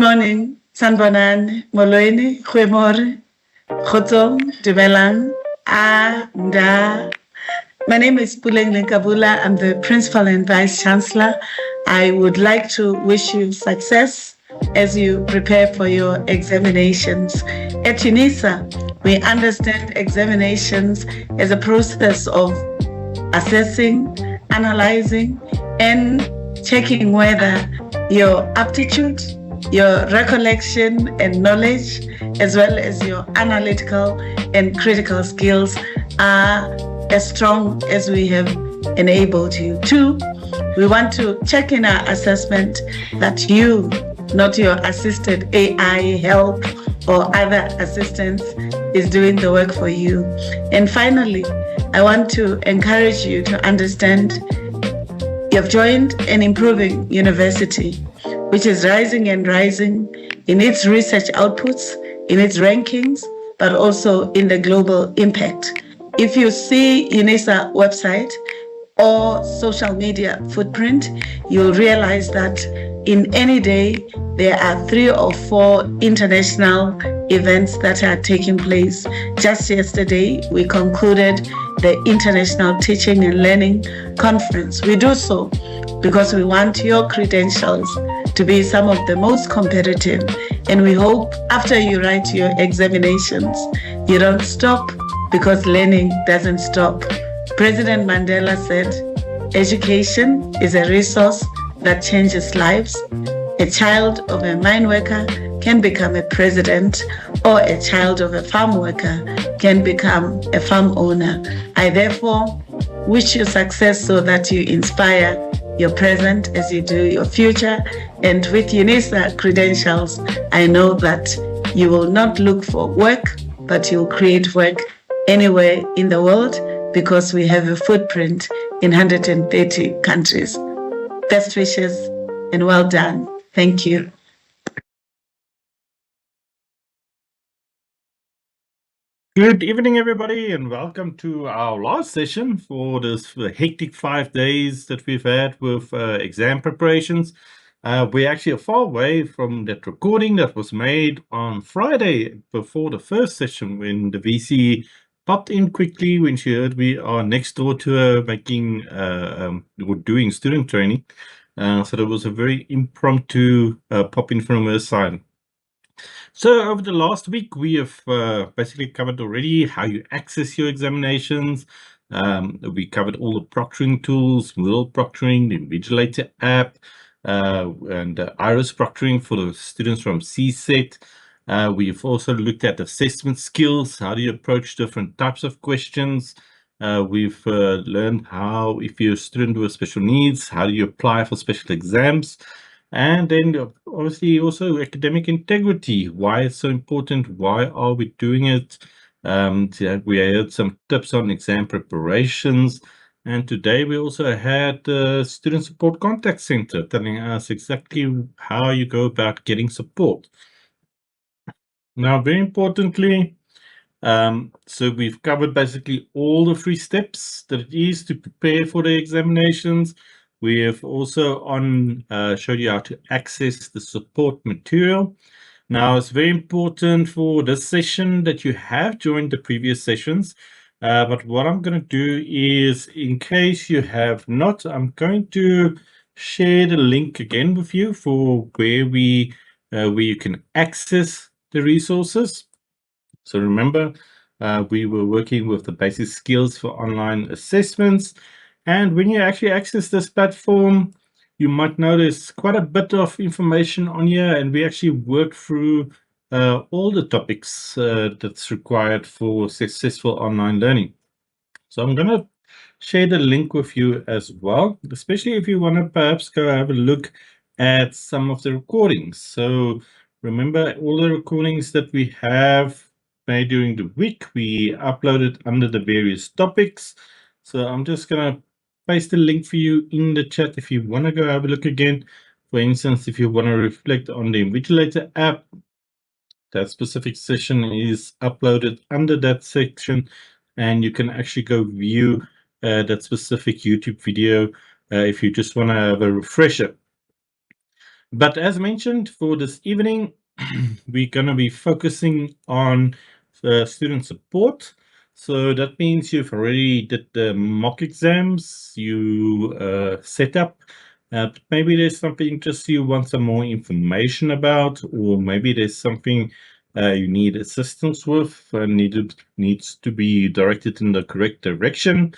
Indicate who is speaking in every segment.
Speaker 1: Morning, Sanbonan, Moloini, Huemore, Khotsong, Dumelang, Da. My name is Puleng Lenkabula. I'm the Principal and Vice Chancellor. I would like to wish you success as you prepare for your examinations. At UNISA, we understand examinations as a process of assessing, analyzing, and checking whether your aptitude, your recollection and knowledge, as well as your analytical and critical skills are as strong as we have enabled you to. We want to check in our assessment that you, not your assisted AI help or other assistants, is doing the work for you. And finally, I want to encourage you to understand you've joined an improving university, which is rising and rising in its research outputs, in its rankings, but also in the global impact. If you see UNISA website or social media footprint, you'll realize that in any day, there are 3 or 4 international events that are taking place. Just yesterday, we concluded the International Teaching and Learning Conference. We do so because we want your credentials to be some of the most competitive. And we hope after you write your examinations, you don't stop because learning doesn't stop. President Mandela said, education is a resource that changes lives. A child of a mine worker can become a president, or a child of a farm worker can become a farm owner. I therefore wish you success so that you inspire your present as you do your future. And with UNISA credentials, I know that you will not look for work, but you'll create work anywhere in the world because we have a footprint in 130 countries. Best wishes and well done. Thank you.
Speaker 2: Good evening, everybody, and welcome to our last session for this hectic 5 days that we've had with exam preparations. We're actually far away from that recording that was made on Friday before the first session when the VC popped in quickly when she heard we are next door to her making or doing student training. So there was a very impromptu pop in from her side. So over the last week, we have basically covered already how you access your examinations. We covered all the proctoring tools, Moodle proctoring, the Invigilator app, and Iris proctoring for the students from CSET. We've also looked at assessment skills. How do you approach different types of questions? We've learned how, if you're a student with special needs, how do you apply for special exams? And then obviously also academic integrity, why it's so important, why are we doing it? We had some tips on exam preparations. And today we also had the Student Support Contact Center telling us exactly how you go about getting support. Now, very importantly, so we've covered basically all the 3 steps that it is to prepare for the examinations. We have also showed you how to access the support material. Now, it's very important for this session that you have joined the previous sessions. But what I'm going to do is, in case you have not, I'm going to share the link again with you for where you can access the resources. So remember, we were working with the basic skills for online assessments. And when you actually access this platform, you might notice quite a bit of information on here. And we actually work through all the topics that's required for successful online learning. So I'm going to share the link with you as well, especially if you want to perhaps go have a look at some of the recordings. So remember, all the recordings that we have made during the week, we uploaded under the various topics. So I'm just going to paste the link for you in the chat if you want to go have a look again. For instance, if you want to reflect on the Invigilator app, that specific session is uploaded under that section, and you can actually go view that specific YouTube video if you just want to have a refresher. But as mentioned, for this evening, we're going to be focusing on student support. So that means you've already did the mock exams, you set up, but maybe there's something just you want some more information about, or maybe there's something you need assistance with and needs to be directed in the correct direction.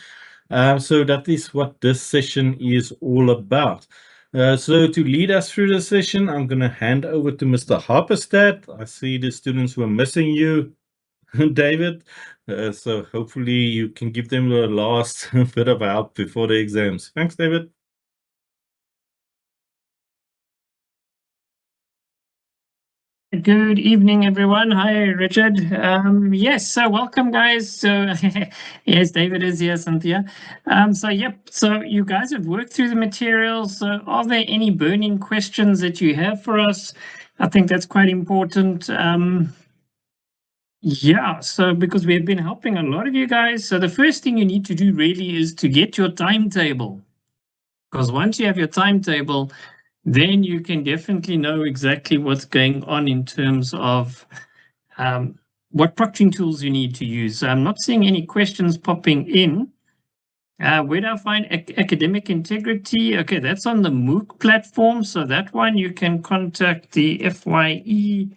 Speaker 2: So that is what this session is all about. So to lead us through the session, I'm going to hand over to Mr. Harperstad. I see the students were missing you, David. So hopefully you can give them the last bit of help before the exams. Thanks, David.
Speaker 3: Good evening, everyone. Hi, Richard. Yes, so welcome, guys. So, yes, David is here, Cynthia. So you guys have worked through the materials. So are there any burning questions that you have for us? I think that's quite important. Yeah, so because we've been helping a lot of you guys. So the first thing you need to do really is to get your timetable. Because once you have your timetable, then you can definitely know exactly what's going on in terms of what proctoring tools you need to use. So I'm not seeing any questions popping in. Where do I find academic integrity? Okay, that's on the MOOC platform. So that one you can contact the FYE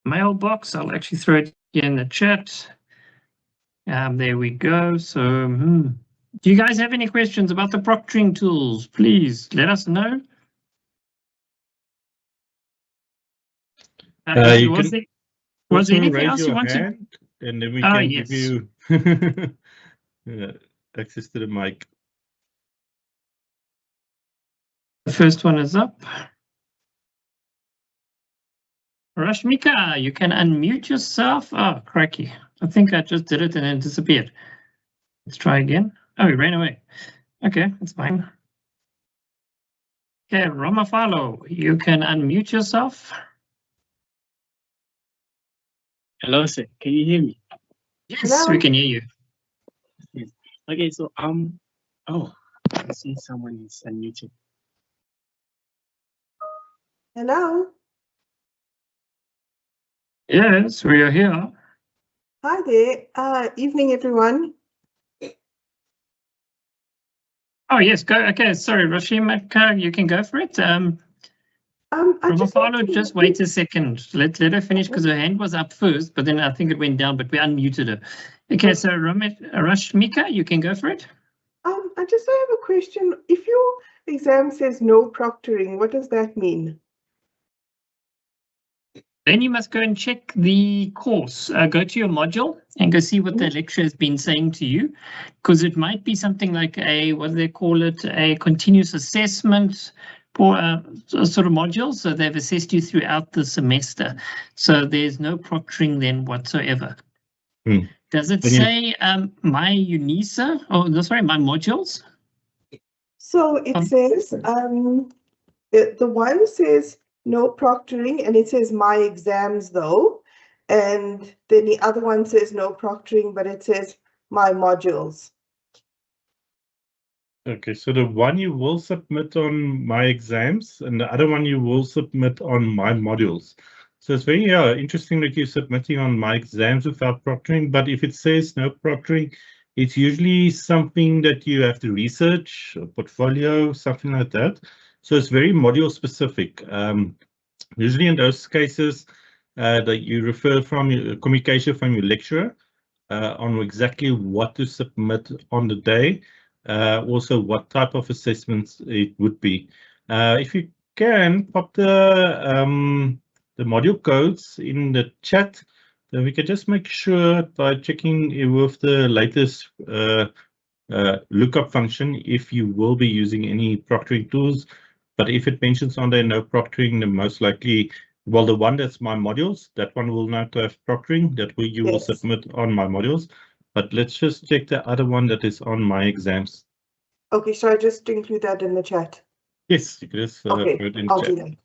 Speaker 3: mailbox. I'll actually throw it here in the chat. There we go. So do you guys have any questions about the proctoring tools? Please let us know. Was there anything else you wanted?
Speaker 2: And then we can give you access to the mic.
Speaker 3: The first one is up. Rashmika, you can unmute yourself. Oh, crikey. I think I just did it and then it disappeared. Let's try again. Oh, it ran away. Okay, that's fine. Okay, Ramafalo, you can unmute yourself.
Speaker 4: Hello, sir. Can you hear me?
Speaker 3: Yes, hello. We can hear you.
Speaker 4: Yes. Okay, so oh, I see someone is unmuted.
Speaker 5: Hello.
Speaker 3: Yes, we are here.
Speaker 5: Hi there. Evening, everyone.
Speaker 3: Oh yes, go. Okay, sorry, Rashmika, you can go for it. Just wait a second. Let her finish because her hand was up first, but then I think it went down, but we unmuted her. Okay, so Rashmika, you can go for it.
Speaker 5: I just have a question. If your exam says no proctoring, what does that mean?
Speaker 3: Then you must go and check the course. Go to your module and go see what the lecturer has been saying to you, because it might be something like what do they call it? A continuous assessment for sort of module. So they've assessed you throughout the semester. So there's no proctoring then whatsoever. Does it say my UNISA? Oh, no, sorry, my modules?
Speaker 5: So it says the one says no proctoring, and it says myExams though, and then the other one says no proctoring, but it says my modules.
Speaker 2: Okay, so the one you will submit on myExams, and the other one you will submit on my modules. So it's very interesting that you're submitting on myExams without proctoring, but if it says no proctoring, it's usually something that you have to research, a portfolio, something like that. So it's very module specific. Usually in those cases that you refer from your communication from your lecturer on exactly what to submit on the day, also what type of assessments it would be. If you can pop the module codes in the chat, then we can just make sure by checking with the latest lookup function if you will be using any proctoring tools. But if it mentions on there no proctoring, then most likely, well, the one that's my modules, that one will not have proctoring, that you will submit on my modules. But let's just check the other one that is on myExams.
Speaker 5: Okay, so I just include that in the chat?
Speaker 2: Yes, you can just put it in the chat.
Speaker 5: Do that.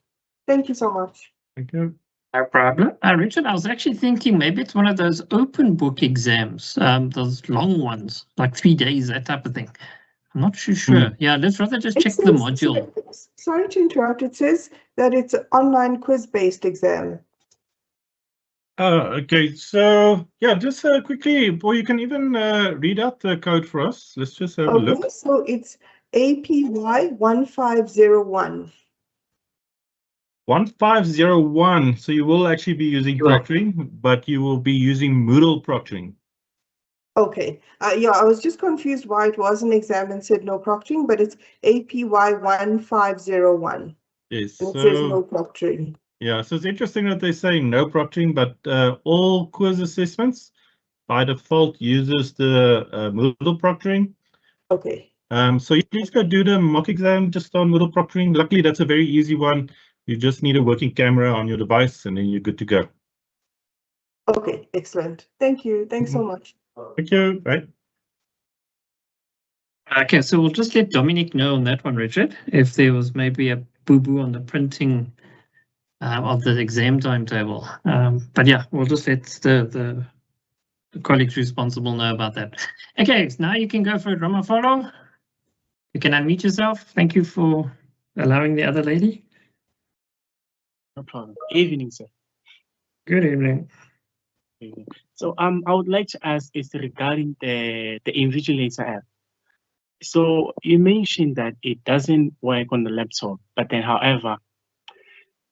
Speaker 5: Thank you so much.
Speaker 2: Thank you.
Speaker 3: No problem. Richard, I was actually thinking maybe it's one of those open book exams, those long ones, like 3 days, that type of thing. I'm not too sure. Yeah, let's rather just check the module.
Speaker 5: sorry to interrupt. It says that it's an online quiz-based exam.
Speaker 2: Okay, so yeah, just quickly, or you can even read out the code for us. Let's just have a look.
Speaker 5: Okay, so it's APY 1501.
Speaker 2: 1501. So you will actually be using
Speaker 3: You will.
Speaker 2: proctoring, but you will be using Moodle proctoring.
Speaker 5: Okay, yeah, I was just confused why it was an exam and said no proctoring, but it's APY 1501.
Speaker 2: Yes.
Speaker 5: And it says
Speaker 2: So
Speaker 5: no proctoring.
Speaker 2: yeah, so it's interesting that they're saying no proctoring, but all quiz assessments by default uses the Moodle proctoring.
Speaker 5: Okay.
Speaker 2: So you please go do the mock exam just on Moodle proctoring. Luckily, that's a very easy one. You just need a working camera on your device, and then you're good to go.
Speaker 5: Okay, excellent. Thank you. Thanks so much.
Speaker 2: Thank you. Right.
Speaker 3: Okay, so we'll just let Dominic know on that one, Richard, if there was maybe a boo-boo on the printing of the exam timetable. But yeah, we'll just let the colleagues responsible know about that. Okay, so now you can go for it, Ramafaro. You can unmute yourself. Thank you for allowing the other lady.
Speaker 4: No problem. Evening, sir.
Speaker 3: Good evening.
Speaker 4: Evening. So I would like to ask is regarding the Invigilator app. So you mentioned that it doesn't work on the laptop, but then however,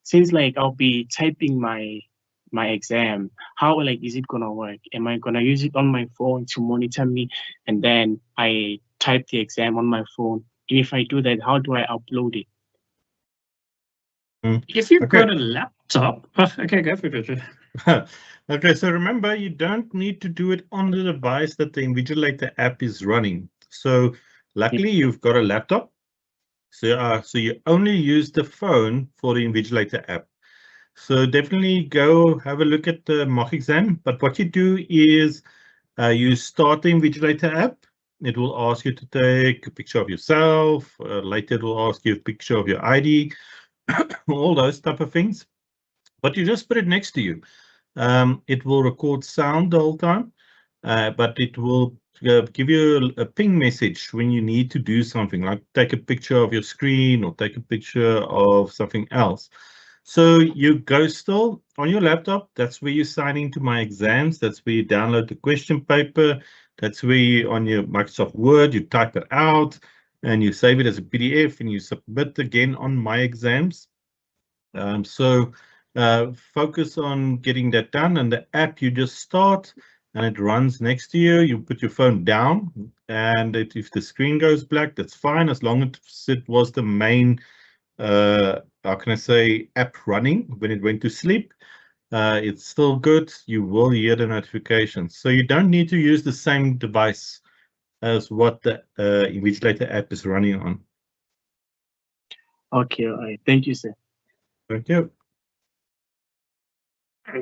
Speaker 4: since like I'll be typing my exam, how like is it gonna work? Am I gonna use it on my phone to monitor me, and then I type the exam on my phone? And if I do that, how do I upload it?
Speaker 3: If you've
Speaker 2: Okay.
Speaker 3: got a laptop, okay, go for it, Richard.
Speaker 2: Okay, so remember, you don't need to do it on the device that the Invigilator app is running. So luckily, you've got a laptop. So you only use the phone for the Invigilator app. So definitely go have a look at the mock exam. But what you do is you start the Invigilator app. It will ask you to take a picture of yourself. Later, it will ask you a picture of your ID, all those type of things. But you just put it next to you. It will record sound the whole time, but it will give you a ping message when you need to do something, like take a picture of your screen or take a picture of something else. So you go still on your laptop. That's where you sign into myExams. That's where you download the question paper. That's where you, on your Microsoft Word, you type it out and you save it as a PDF and you submit again on myExams. Focus on getting that done, and the app you just start and it runs next to you. You put your phone down, and if the screen goes black, that's fine, as long as it was the main how can I say, app running when it went to sleep. It's still good. You will hear the notifications, so you don't need to use the same device as what the Invigilator app is running on.
Speaker 4: Okay, all right. Thank you, sir.
Speaker 2: Thank you.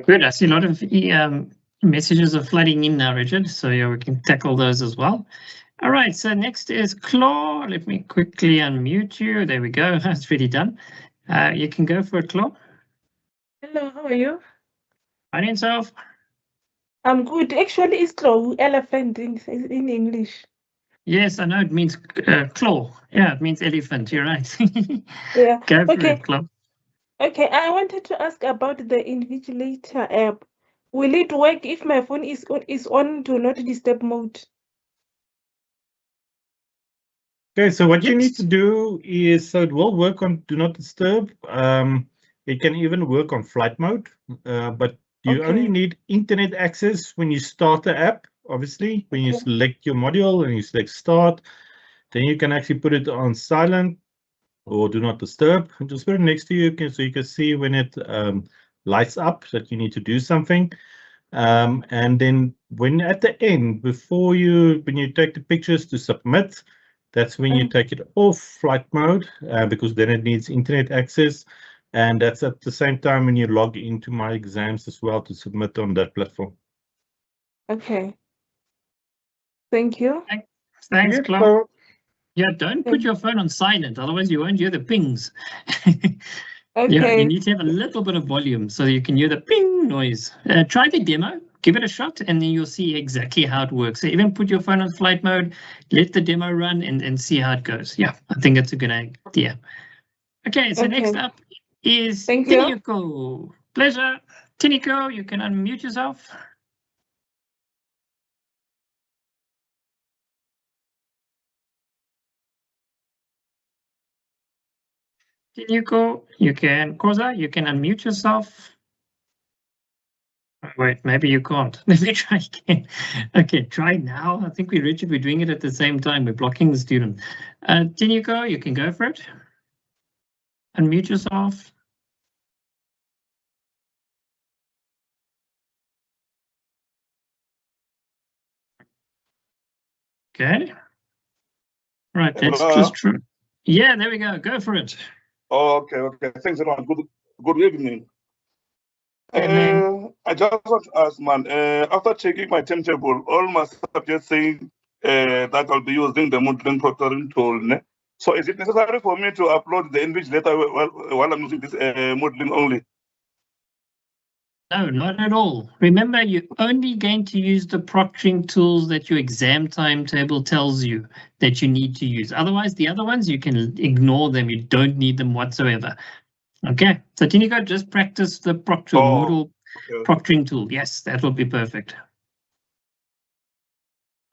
Speaker 3: Good. I see a lot of messages are flooding in now, Richard. So yeah, we can tackle those as well. All right. So next is Claw. Let me quickly unmute you. There we go. That's really done. You can go for it, Claw.
Speaker 6: Hello, how are you?
Speaker 3: Find yourself.
Speaker 6: I'm good. Actually, it's claw, elephant in English.
Speaker 3: Yes, I know it means claw. Yeah, it means elephant. You're right.
Speaker 6: Yeah.
Speaker 3: Go for
Speaker 6: Okay.
Speaker 3: it, Claw.
Speaker 6: Okay, I wanted to ask about the Invigilator app. Will it work if my phone is on do not disturb mode?
Speaker 2: Okay, so what you need
Speaker 3: Yes.
Speaker 2: to do is, so it will work on Do Not Disturb. It can even work on flight mode, but you only
Speaker 6: Okay.
Speaker 2: need internet access when you start the app. Obviously, when you
Speaker 6: Okay.
Speaker 2: select your module and you select Start, then you can actually put it on silent or Do Not Disturb. Just put it next to you so you can see when it lights up that you need to do something. And then when at the end, when you take the pictures to submit, that's when you take it off flight mode, because then it needs internet access. And that's at the same time when you log into myExams as well to submit on that platform.
Speaker 6: Okay. Thank you.
Speaker 3: Thanks,
Speaker 2: Yeah,
Speaker 3: Claw.
Speaker 2: so-
Speaker 3: Yeah, don't put your phone on silent, otherwise you won't hear the pings. Yeah,
Speaker 6: Okay.
Speaker 3: you need to have a little bit of volume so you can hear the ping noise. Try the demo, give it a shot, and then you'll see exactly how it works. So even put your phone on flight mode, let the demo run and see how it goes. Yeah, I think it's a good idea. Okay, so next
Speaker 6: Okay.
Speaker 3: up is
Speaker 6: Thank you.
Speaker 3: Tiniko. Pleasure. Tiniko, you can unmute yourself. Tiniko, you can, Koza, you can unmute yourself. Wait, maybe you can't. Let me try again. Okay, try now. I think Richard, we're doing it at the same time. We're blocking the student. Tiniko, you can go for it. Unmute yourself. Okay. Right, let's just try. Yeah, there we go. Go for it.
Speaker 7: Oh, okay. Thanks, everyone. Good evening.
Speaker 3: Evening.
Speaker 7: I just want to ask, man, after checking my timetable, all my subjects saying that I'll be using the modeling proctoring tool. So is it necessary for me to upload the invigilator while I'm using this modeling only?
Speaker 3: No, not at all. Remember, you're only going to use the proctoring tools that your exam timetable tells you that you need to use. Otherwise, the other ones, you can ignore them. You don't need them whatsoever. Okay, so Tiniko, just practice the Moodle proctoring tool. Yes, that will be perfect.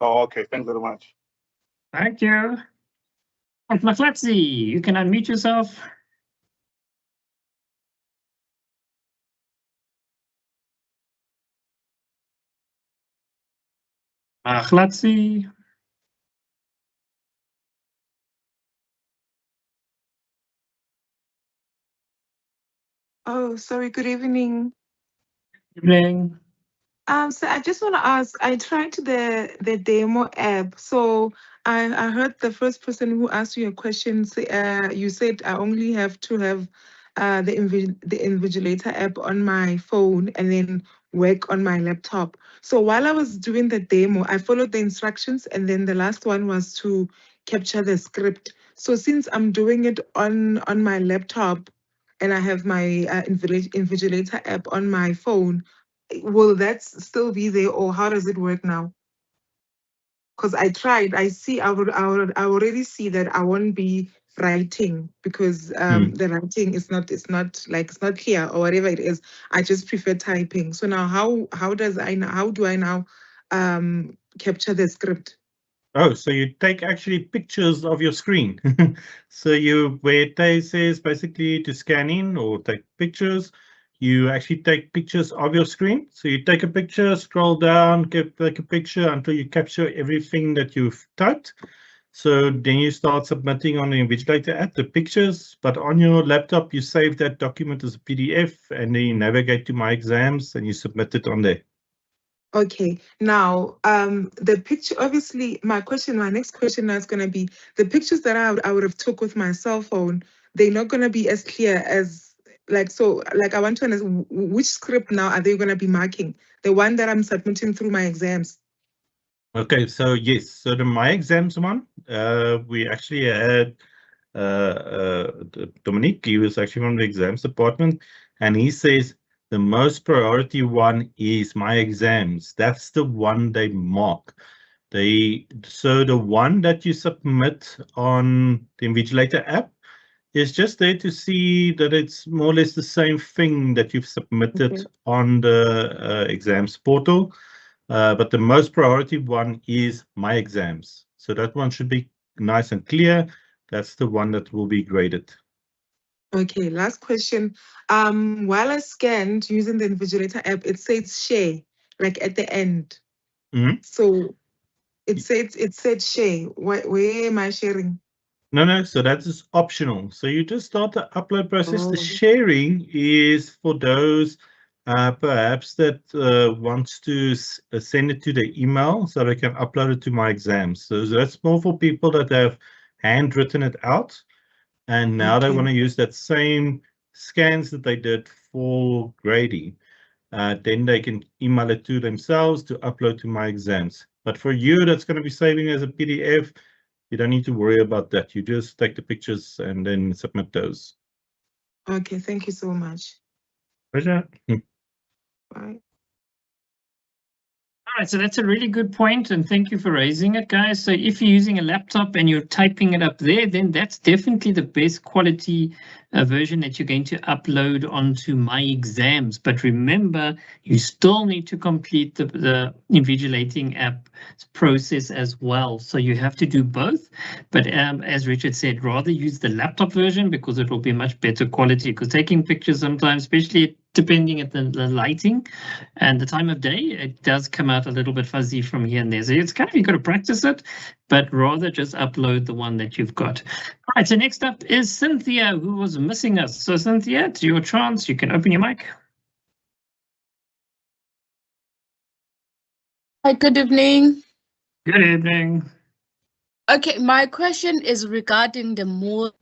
Speaker 7: Oh, okay. Thanks very much.
Speaker 3: Thank you. Maflatsi, you can unmute yourself. Maflatsi.
Speaker 8: Oh, sorry. Good evening.
Speaker 3: Evening.
Speaker 8: So I just want to ask. I tried the demo app. So I heard the first person who asked you a question. You said I only have to have the Invigilator app on my phone and then work on my laptop. So while I was doing the demo, I followed the instructions, and then the last one was to capture the script. So since I'm doing it on my laptop, and I have my Invigilator app on my phone, will that still be there, or how does it work now? Because I tried, I already see that I won't be writing because the writing is not, it's not clear or whatever it is. I just prefer typing. So now how do I now capture the script?
Speaker 2: Oh, so you take actually pictures of your screen. So where it says basically to scan in or take pictures, you actually take pictures of your screen. So you take a picture, scroll down, take a picture until you capture everything that you've typed. So then you start submitting on the Invigilator app the pictures, but on your laptop, you save that document as a PDF and then you navigate to myExams and you submit it on there.
Speaker 8: Okay, now the picture, obviously my next question now is going to be the pictures that I would have took with my cell phone, they're not going to be as clear as I want to understand which script now are they going to be marking? The one that I'm submitting through my exams.
Speaker 2: Okay, so yes, so the myExams one, we actually had Dominique, he was actually from the exams department, and he says the most priority one is myExams. That's the one they mark. So the one that you submit on the Invigilator app is just there to see that it's more or less the same thing that you've submitted on the exams portal. But the most priority one is myExams. So that one should be nice and clear. That's the one that will be graded.
Speaker 8: Okay, last question. While I scanned using the Invigilator app, it says share, like at the end. So it said share. Where am I sharing?
Speaker 2: No, so that is optional. So you just start the upload process. The sharing is for those perhaps that wants to send it to the email so they can upload it to myExams. So that's more for people that have handwritten it out. And now they want to use that same scans that they did for grading. Then they can email it to themselves to upload to myExams. But for you, that's going to be saving as a PDF. You don't need to worry about that. You just take the pictures and then submit those.
Speaker 8: Okay, thank you so much.
Speaker 2: Pleasure.
Speaker 8: Bye.
Speaker 3: Right, so that's a really good point, and thank you for raising it, guys. So if you're using a laptop and you're typing it up there, then that's definitely the best quality version that you're going to upload onto myExams. But remember, you still need to complete the invigilating app process as well. So you have to do both. But as Richard said, rather use the laptop version because it will be much better quality. Because taking pictures sometimes, especially depending at the lighting and the time of day, it does come out a little bit fuzzy from here and there. So it's kind of, you've got to practice it, but rather just upload the one that you've got. All right, so next up is Cynthia, who was missing us. So Cynthia, it's your chance. You can open your mic.
Speaker 9: Hi, good evening.
Speaker 3: Good evening.
Speaker 9: Okay, my question is regarding the mood.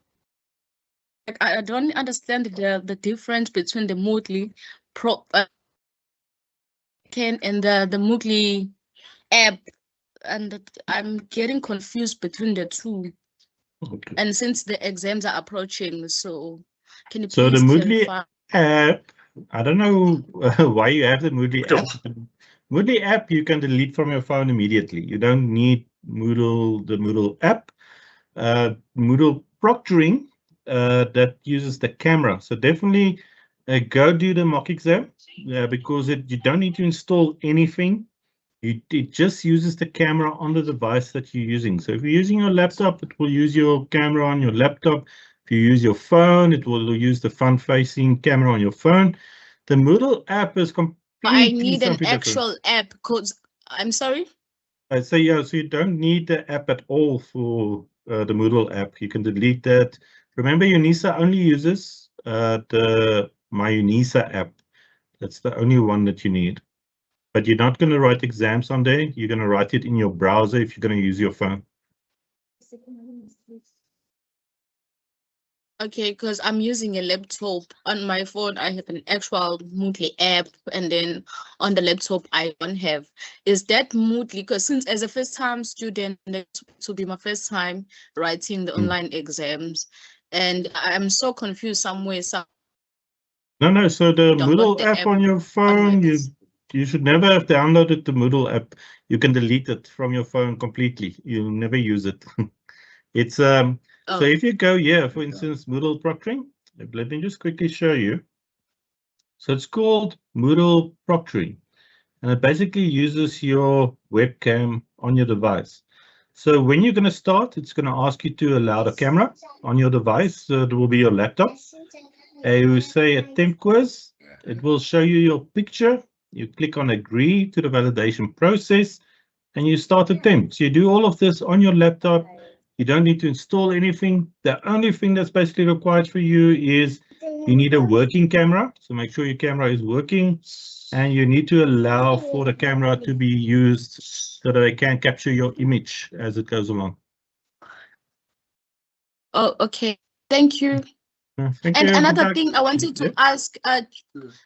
Speaker 9: I don't understand the difference between the Moodle Pro and the Moodle app, and I'm getting confused between the two.
Speaker 2: Okay.
Speaker 9: And since the exams are approaching, so can you
Speaker 2: So
Speaker 9: please
Speaker 2: the Moodle
Speaker 9: clarify?
Speaker 2: app, I don't know why you have the Moodle app. Moodle app you can delete from your phone immediately. You don't need the Moodle app. Moodle proctoring that uses the camera. So definitely go do the mock exam because you don't need to install anything. It just uses the camera on the device that you're using. So if you're using your laptop, it will use your camera on your laptop. If you use your phone, it will use the front-facing camera on your phone. The Moodle app is completely
Speaker 9: I need an
Speaker 2: something
Speaker 9: actual
Speaker 2: different.
Speaker 9: app because I'm sorry.
Speaker 2: So yeah, so you don't need the app at all for the Moodle app. You can delete that. Remember, UNISA only uses the myUNISA app. That's the only one that you need. But you're not going to write exams on there. You're going to write it in your browser if you're going to use your phone.
Speaker 9: Okay, because I'm using a laptop. On my phone, I have an actual Moodle app, and then on the laptop, I don't have. Is that Moodle? Because since as a first-time student, this will be my first time writing the online exams, and I'm so confused somewhere.
Speaker 2: No. So the
Speaker 9: Download
Speaker 2: Moodle
Speaker 9: the
Speaker 2: app
Speaker 9: app
Speaker 2: on your
Speaker 9: on
Speaker 2: phone,
Speaker 9: my
Speaker 2: you should never have downloaded the Moodle app. You can delete it from your phone completely. You'll never use it. It's so if you go here, for instance, Moodle proctoring, let me just quickly show you. So it's called Moodle proctoring, and it basically uses your webcam on your device. So when you're going to start, it's going to ask you to allow the camera on your device. So it will be your laptop. You will say attempt quiz. It will show you your picture. You click on agree to the validation process and you start attempts. You do all of this on your laptop. You don't need to install anything. The only thing that's basically required for you is you need a working camera. So make sure your camera is working, and you need to allow for the camera to be used so that it can capture your image as it goes along.
Speaker 9: Oh, okay. Thank you.
Speaker 2: Thank
Speaker 9: And
Speaker 2: you.
Speaker 9: another thing I wanted to
Speaker 2: Yeah.
Speaker 9: ask,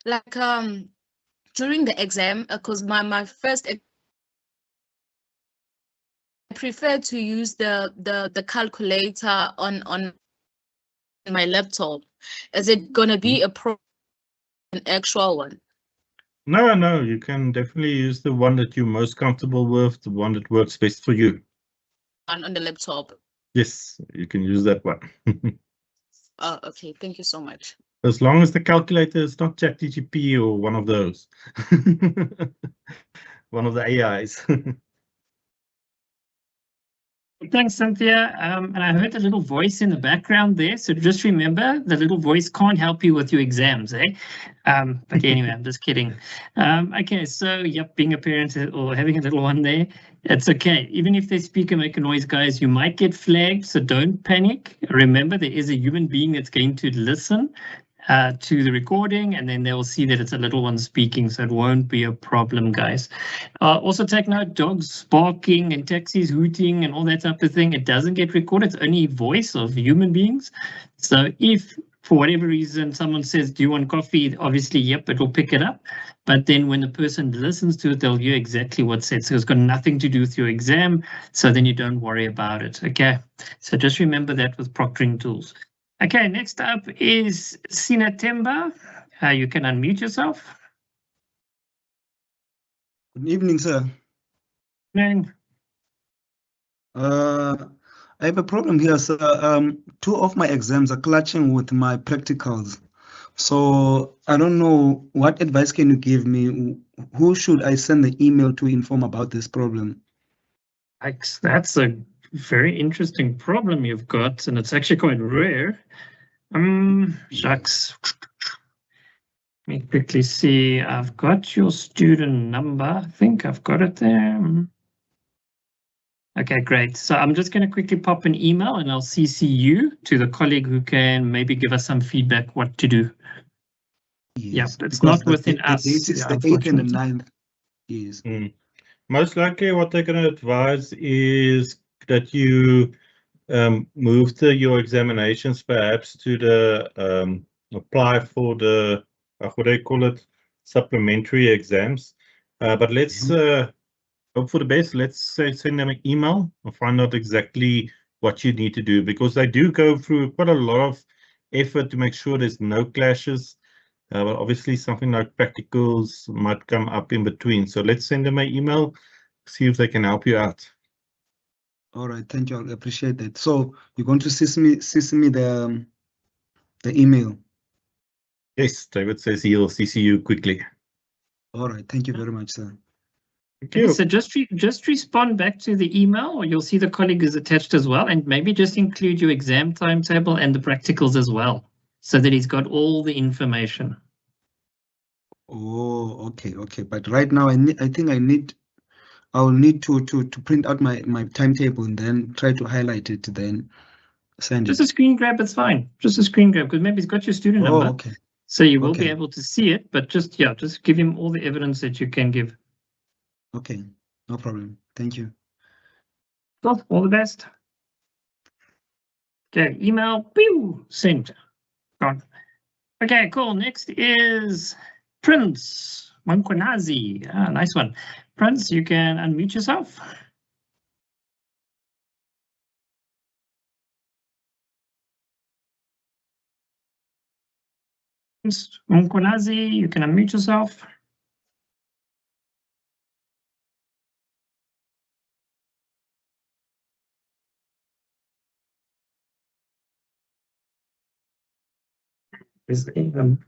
Speaker 9: like during the exam, because my first I prefer to use the calculator on my laptop. Is it gonna be an actual one?
Speaker 2: No, you can definitely use the one that you're most comfortable with, the one that works best for you.
Speaker 9: On the laptop.
Speaker 2: Yes, you can use that one.
Speaker 9: Oh, okay. Thank you so much.
Speaker 2: As long as the calculator is not ChatGPT or one of those. One of the AIs.
Speaker 3: Thanks, Cynthia. And I heard a little voice in the background there. So just remember, the little voice can't help you with your exams, eh? But anyway, I'm just kidding. Okay, so yep, being a parent or having a little one there, it's okay. Even if they speak and make a noise, guys, you might get flagged, so don't panic. Remember, there is a human being that's going to listen to the recording, and then they'll see that it's a little one speaking, so it won't be a problem, guys. Also take note, dogs barking and taxis hooting and all that type of thing, it doesn't get recorded. It's only voice of human beings. So if for whatever reason someone says, do you want coffee? Obviously, yep, it will pick it up. But then when the person listens to it, they'll hear exactly what's said. So it's got nothing to do with your exam. So then you don't worry about it. Okay. So just remember that with proctoring tools. Okay, next up is Sinatemba. You can unmute yourself.
Speaker 10: Good evening, sir.
Speaker 3: Name.
Speaker 10: I have a problem here, sir. 2 of my exams are clashing with my practicals. So I don't know, what advice can you give me? Who should I send the email to inform about this problem?
Speaker 3: That's a very interesting problem you've got, and it's actually quite rare. Shucks. Let me quickly see. I've got your student number. I think I've got it there. Okay, great. So I'm just going to quickly pop an email and I'll CC you to the colleague who can maybe give us some feedback what to do.
Speaker 10: Yes,
Speaker 3: Yeah, it's
Speaker 10: because
Speaker 3: not within us.
Speaker 10: It's
Speaker 3: Yeah,
Speaker 10: the 8th and the
Speaker 3: unfortunately.
Speaker 10: 9th. Yes.
Speaker 2: Most likely what they're going to advise is that you move your examinations perhaps to the apply for the what do they call it, supplementary exams. But let's hope for the best. Let's send them an email and find out exactly what you need to do, because they do go through quite a lot of effort to make sure there's no clashes. But obviously something like practicals might come up in between. So let's send them an email, see if they can help you out.
Speaker 10: All right, thank you. I appreciate that. So you're going to CC me the email.
Speaker 2: Yes, David says he'll CC you quickly.
Speaker 10: All right, thank you very much, sir.
Speaker 2: Thank you.
Speaker 3: So just respond back to the email, or you'll see the colleague is attached as well, and maybe just include your exam timetable and the practicals as well, so that he's got all the information.
Speaker 10: Oh, okay. But right now I will need to print out my timetable and then try to highlight it, then send
Speaker 3: Just
Speaker 10: it.
Speaker 3: a screen grab, it's fine. Just a screen grab, because maybe he's got your student number.
Speaker 10: Okay.
Speaker 3: So you will be
Speaker 10: Okay.
Speaker 3: able to see it, but just give him all the evidence that you can give.
Speaker 10: Okay, no problem. Thank you.
Speaker 3: So, all the best. Okay, email, pew, sent. Gone. Okay, cool. Next is Prince Mankwanazi. Nice one. Prince, you can unmute yourself. Prince Mankwanazi, you can unmute yourself.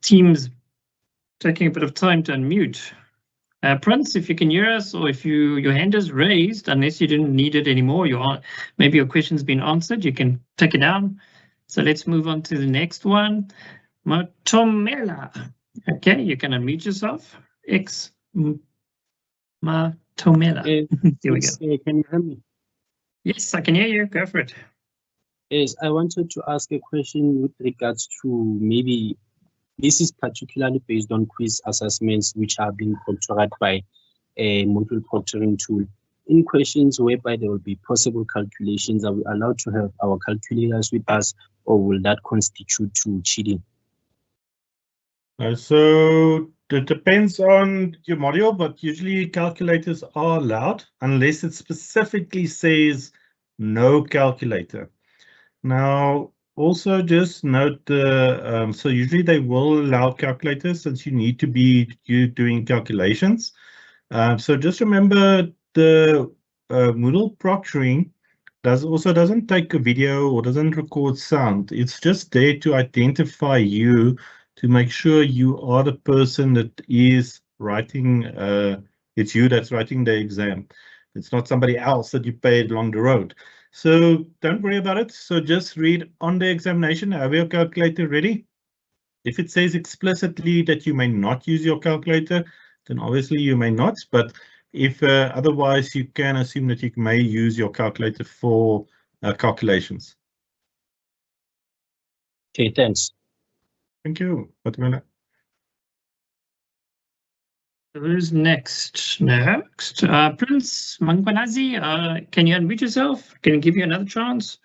Speaker 3: Teams taking a bit of time to unmute. Prince, if you can hear us, or if your hand is raised, unless you didn't need it anymore, maybe your question's been answered, you can take it down. So let's move on to the next one. Matomela. Okay, you can unmute yourself. Matomela. There we go.
Speaker 4: Can you hear me?
Speaker 3: Yes, I can hear you. Go for it.
Speaker 4: Yes, I wanted to ask a question with regards to maybe this is particularly based on quiz assessments which are being proctored by a module proctoring tool. In questions whereby there will be possible calculations, are we allowed to have our calculators with us, or will that constitute to cheating?
Speaker 2: So it depends on your module, but usually calculators are allowed unless it specifically says no calculator. Now, also just note so usually they will allow calculators since you need to be doing calculations. So just remember the Moodle proctoring doesn't take a video or doesn't record sound. It's just there to identify you, to make sure you are the person that is writing, it's you that's writing the exam. It's not somebody else that you paid along the road. So don't worry about it. So just read on the examination, have your calculator ready. If it says explicitly that you may not use your calculator, then obviously you may not. But if otherwise, you can assume that you may use your calculator for calculations.
Speaker 4: Okay, thanks.
Speaker 2: Thank you.
Speaker 3: Who's next? Next, Prince Mankwanazi, can you unmute yourself? Can I give you another chance?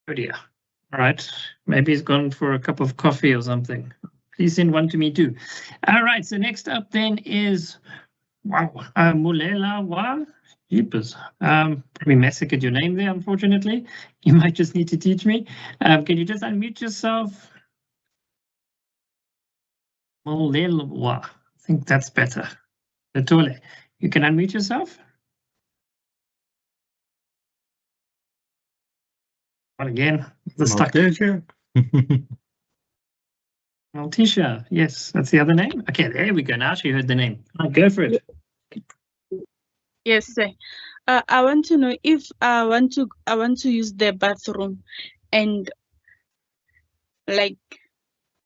Speaker 3: Oh dear. All right, maybe he's gone for a cup of coffee or something. Please send one to me too. All right, so next up then is, wow, Mulela Wa. Jeepers. Probably massacred your name there, unfortunately. You might just need to teach me. Can you just unmute yourself? Molelwa. I think that's better. Letole, you can unmute yourself. Well, again, the stuck.
Speaker 2: Maltesia.
Speaker 3: Maltesia. Yes, that's the other name. Okay, there we go. Now she heard the name. Go for it.
Speaker 11: Yes, sir. I want to know if I want to use the bathroom, and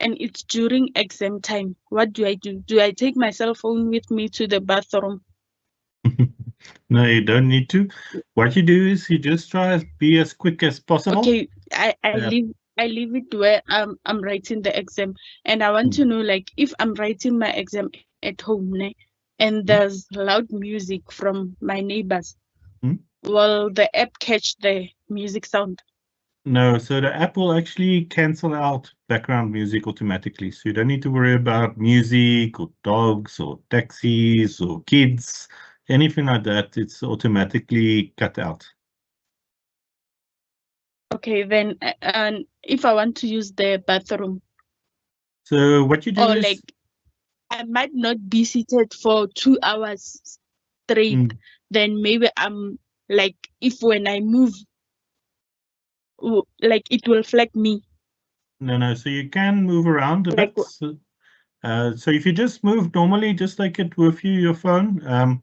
Speaker 11: it's during exam time. What do I do? Do I take my cell phone with me to the bathroom?
Speaker 2: No, you don't need to. What you do is you just try to be as quick as possible.
Speaker 11: Okay, I
Speaker 2: Yeah.
Speaker 11: leave it where I'm writing the exam, and I want to know, like, if I'm writing my exam at home, and there's loud music from my neighbors, will the app catch the music sound?
Speaker 2: No, so the app will actually cancel out background music automatically. So you don't need to worry about music or dogs or taxis or kids, anything like that. It's automatically cut out.
Speaker 11: Okay, then if I want to use the bathroom,
Speaker 2: So what you do
Speaker 11: or
Speaker 2: is
Speaker 11: like I might not be seated for 2 hours straight, then maybe I'm like, if when I move, like it will flag me.
Speaker 2: no. So you can move around a bit. So if you just move normally, just like it with your phone.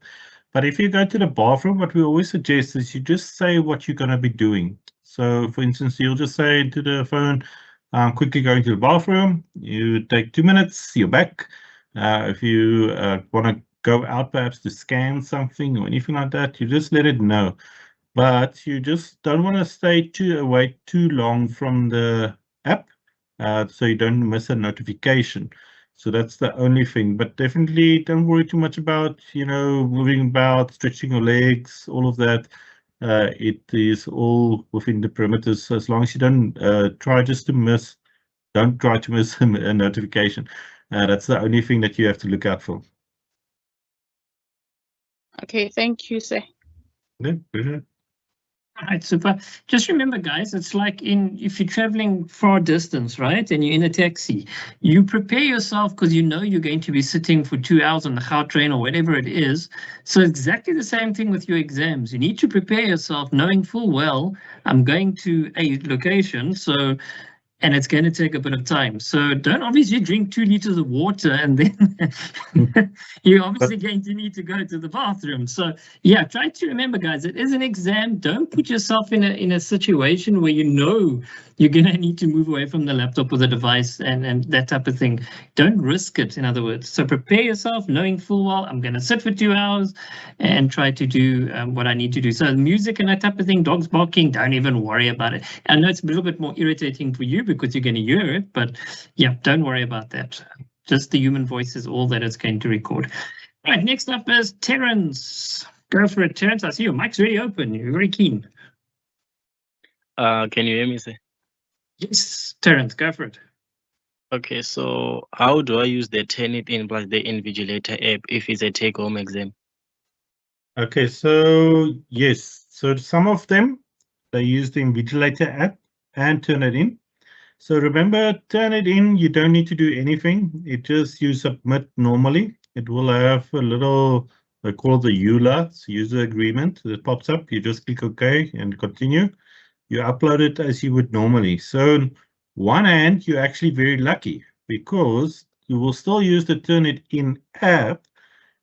Speaker 2: But if you go to the bathroom, what we always suggest is you just say what you're going to be doing. So, for instance, you'll just say to the phone, I'm quickly going to the bathroom. You take 2 minutes, you're back. If you want to go out perhaps to scan something or anything like that, you just let it know. But you just don't want to stay away too long from the app, so you don't miss a notification. So that's the only thing. But definitely don't worry too much about, moving about, stretching your legs, all of that. It is all within the perimeters. As long as you don't don't try to miss a notification. That's the only thing that you have to look out for.
Speaker 11: Okay, thank you, sir.
Speaker 2: Yeah, pleasure.
Speaker 3: All right, super. Just remember, guys, it's like if you're traveling far distance, right, and you're in a taxi, you prepare yourself because you know you're going to be sitting for 2 hours on the Gautrain or whatever it is. So exactly the same thing with your exams. You need to prepare yourself knowing full well, I'm going to a location, and it's going to take a bit of time. So don't obviously drink 2 liters of water and then you're obviously going to need to go to the bathroom. So yeah, try to remember, guys, it is an exam. Don't put yourself in a situation where you know you're going to need to move away from the laptop or the device and that type of thing. Don't risk it, in other words. So prepare yourself knowing full well, I'm going to sit for 2 hours and try to do what I need to do. So music and that type of thing, dogs barking, don't even worry about it. I know it's a little bit more irritating for you because you're going to hear it, but yeah, don't worry about that. Just the human voice is all that it's going to record. All right, next up is Terence. Go for it, Terence. I see your mic's really open. You're very keen.
Speaker 12: Can you hear me, sir?
Speaker 3: Yes, Terence, go for it.
Speaker 12: Okay, so how do I use the Turnitin plus the Invigilator app if it's a take-home exam?
Speaker 2: Okay, so yes, so some of them, they use the Invigilator app and Turnitin. So remember, Turnitin, you don't need to do anything. It just you submit normally. It will have a little, they call it the EULA, it's user agreement that pops up. You just click OK and continue. You upload it as you would normally. So on one hand, you're actually very lucky because you will still use the Turnitin app,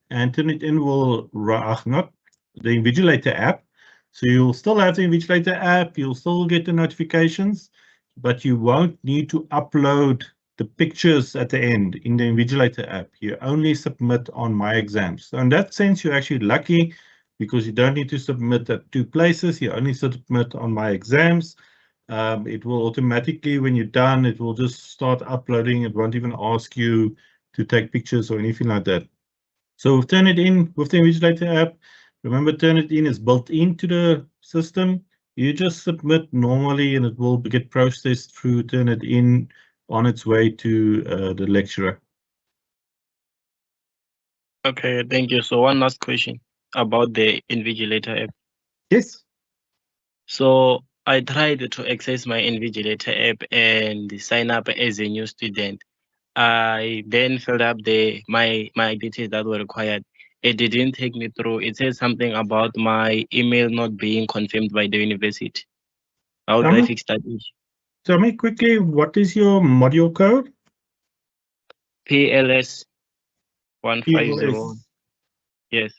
Speaker 2: and Turnitin will not the Invigilator app. So you'll still have the Invigilator app, you'll still get the notifications, but you won't need to upload the pictures at the end in the Invigilator app. You only submit on myExams. So in that sense, you're actually lucky because you don't need to submit at 2 places. You only submit on myExams. It will automatically, when you're done, it will just start uploading. It won't even ask you to take pictures or anything like that. So with Turnitin, with the Invigilator app, remember Turnitin is built into the system. You just submit normally and it will get processed through Turnitin on its way to the lecturer.
Speaker 12: Okay, thank you. So one last question about the Invigilator app.
Speaker 2: Yes.
Speaker 12: So I tried to access my Invigilator app and sign up as a new student. I then filled up my details that were required. It didn't take me through. It says something about my email not being confirmed by the university. How do I fix that issue?
Speaker 2: Tell me quickly, what is your module code?
Speaker 12: PLS 150.
Speaker 2: PLS.
Speaker 12: Yes.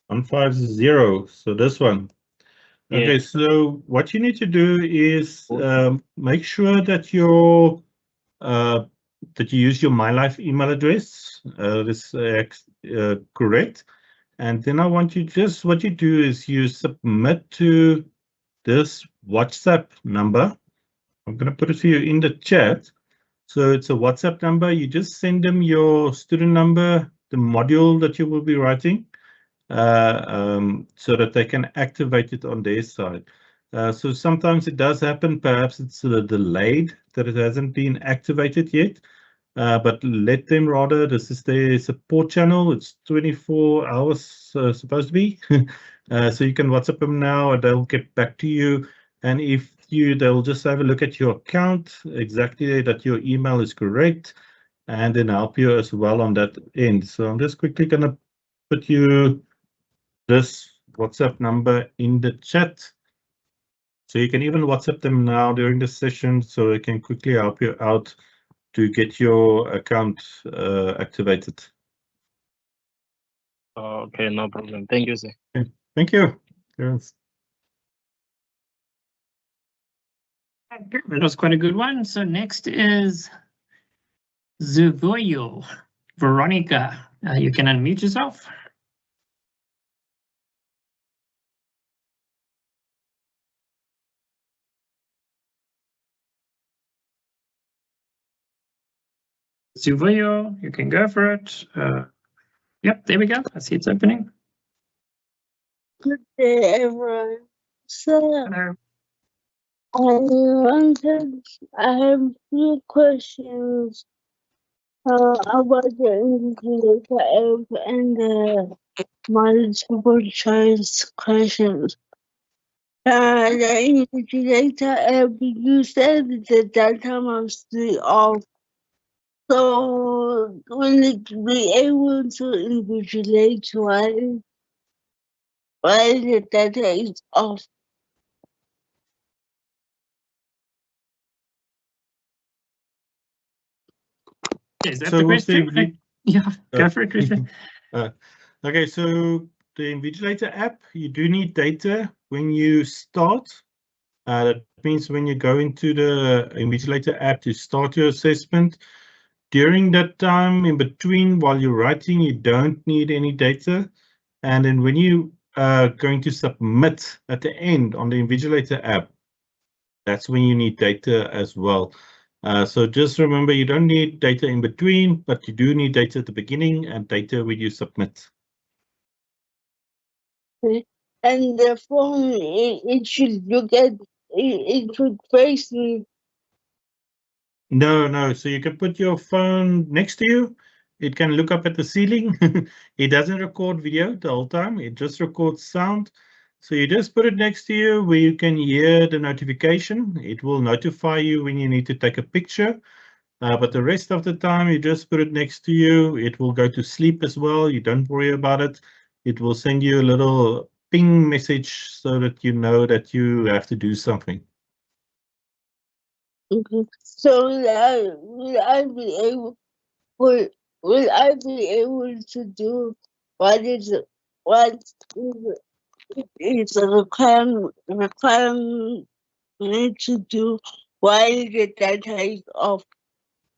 Speaker 2: 150. So this one. Okay,
Speaker 12: Yes.
Speaker 2: so what you need to do is make sure that that you use your MyLife email address. This correct. And then I want you what you do is you submit to this WhatsApp number. I'm going to put it to you in the chat. So it's a WhatsApp number. You just send them your student number, the module that you will be writing, so that they can activate it on their side. So sometimes it does happen, perhaps it's delayed, that it hasn't been activated yet. But let them rather, this is their support channel. It's 24 hours supposed to be. So you can WhatsApp them now and they'll get back to you. And if they'll just have a look at your account, exactly that your email is correct, and then help you as well on that end. So I'm just quickly going to put you this WhatsApp number in the chat. So you can even WhatsApp them now during the session so they can quickly help you out to get your account activated.
Speaker 12: Okay, no problem. Thank you, sir.
Speaker 2: Okay. Thank you. Yes.
Speaker 3: That was quite a good one. So next is Zavoyo. Veronica, you can unmute yourself. Zavoyo, you can go for it. Yep, there we go. I see it's opening.
Speaker 13: Good day, everyone. So, I have a few questions about the invigilator app and the multiple choice questions. The invigilator app, you said the data must be off. So, will it be able to invigilate while the data is off?
Speaker 3: Is that the question? Yeah, go for it, Christian.
Speaker 2: Okay, so the Invigilator app, you do need data when you start. That means when you go into the Invigilator app to start your assessment. During that time in between, while you're writing, you don't need any data. And then when you are going to submit at the end on the Invigilator app, that's when you need data as well. So just remember, you don't need data in between, but you do need data at the beginning and data when you submit.
Speaker 13: And the phone, it should look at, it should face me.
Speaker 2: No. So you can put your phone next to you. It can look up at the ceiling. It doesn't record video the whole time. It just records sound. So you just put it next to you where you can hear the notification. It will notify you when you need to take a picture. But the rest of the time, you just put it next to you. It will go to sleep as well. You don't worry about it. It will send you a little ping message so that you know that you have to do something.
Speaker 13: Okay. So will I be able to do what is a requirement to do while the data is off?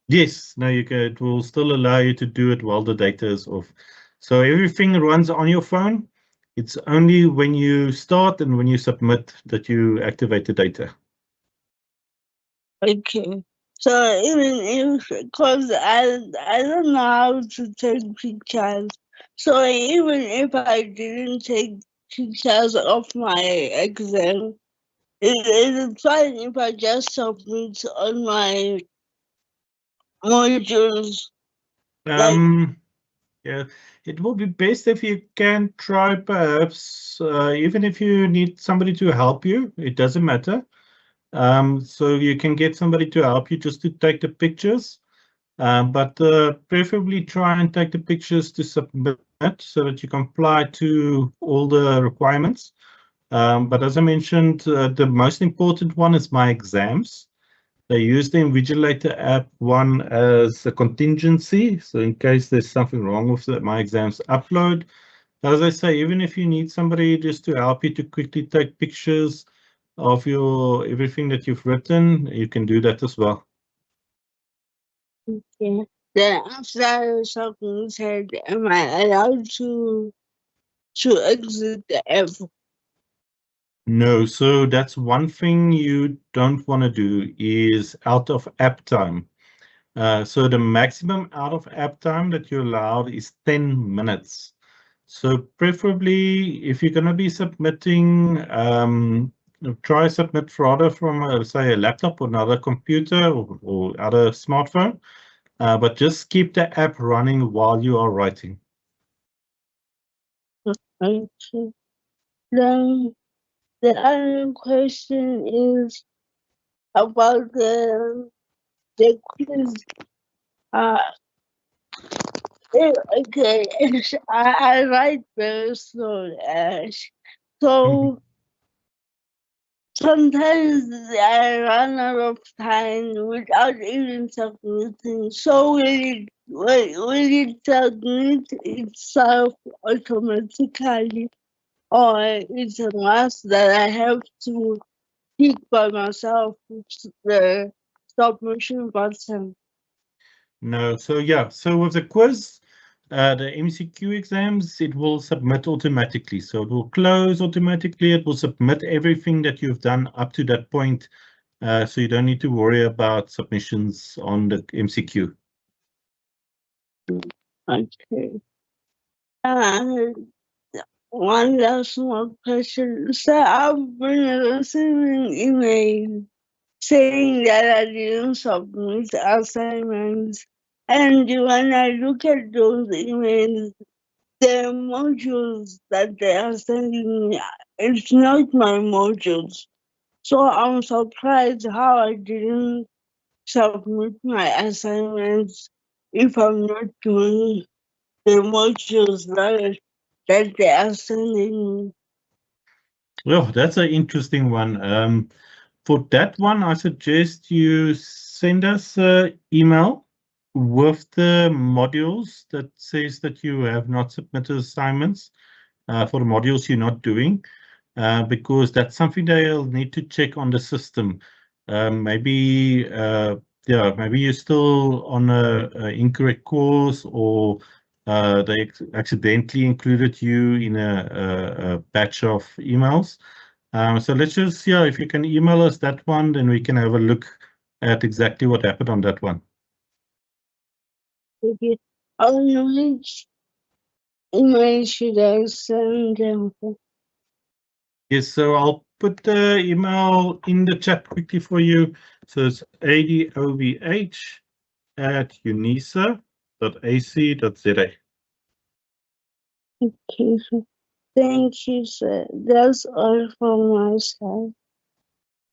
Speaker 2: Yes, no, you can. It will still allow you to do it while the data is off. So everything runs on your phone. It's only when you start and when you submit that you activate the data.
Speaker 13: Okay. So even if, because I don't know how to take pictures, so even if I didn't take pictures of my exam, it is fine if I just submit on my modules.
Speaker 2: Yeah, it will be best if you can try, perhaps, even if you need somebody to help you, it doesn't matter. So you can get somebody to help you just to take the pictures. But preferably try and take the pictures to submit so that you comply to all the requirements. But as I mentioned, the most important one is myExams. They use the Invigilator app one as a contingency. So in case there's something wrong with the myExams upload, as I say, even if you need somebody just to help you to quickly take pictures of your everything that you've written, you can do that as well.
Speaker 13: Okay. Then after I submitted, am I allowed to exit the app?
Speaker 2: No, so that's one thing you don't want to do is out of app time. So the maximum out of app time that you're allowed is 10 minutes. So preferably if you're going to be submitting, try submit rather from say a laptop or another computer or other smartphone, but just keep the app running while you are writing.
Speaker 13: Okay. Then the other question is about the quiz. Okay, I write very slow, so sometimes I run out of time without even submitting. So will it submit itself automatically, or it's a must that I have to click by myself the submission button?
Speaker 2: No, so yeah, so with the quiz, the MCQ exams, it will submit automatically. So it will close automatically. It will submit everything that you've done up to that point. So you don't need to worry about submissions on the MCQ.
Speaker 13: Okay. One last more question. So I've been receiving email saying that I didn't submit assignments. And when I look at those emails, the modules that they are sending me, it's not my modules. So I'm surprised how I didn't submit my assignments if I'm not doing the modules that they are sending me.
Speaker 2: Well, that's an interesting one. For that one, I suggest you send us an email with the modules that says that you have not submitted assignments for the modules you're not doing, because that's something they'll need to check on the system. Maybe you're still on a incorrect course, or they accidentally included you in a batch of emails. So let's just, if you can email us that one, then we can have a look at exactly what happened on that one.
Speaker 13: Okay. Which email should I send them?
Speaker 2: Yes, so I'll put the email in the chat quickly for you. So it's adovh@unisa.ac.za.
Speaker 13: Okay, thank you, sir. That's all from my side.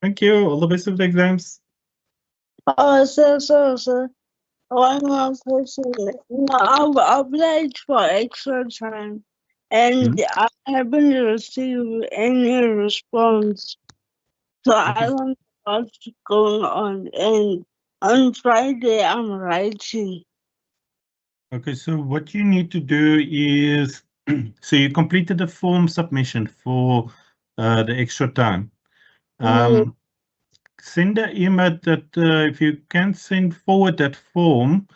Speaker 2: Thank you. All the best with the exams.
Speaker 13: Oh, sir. One more question. I've applied for extra time and I haven't received any response. So I don't know what's going on. And on Friday, I'm writing.
Speaker 2: Okay, so what you need to do is, so you completed the form submission for the extra time. Send an email that if you can send forward that form,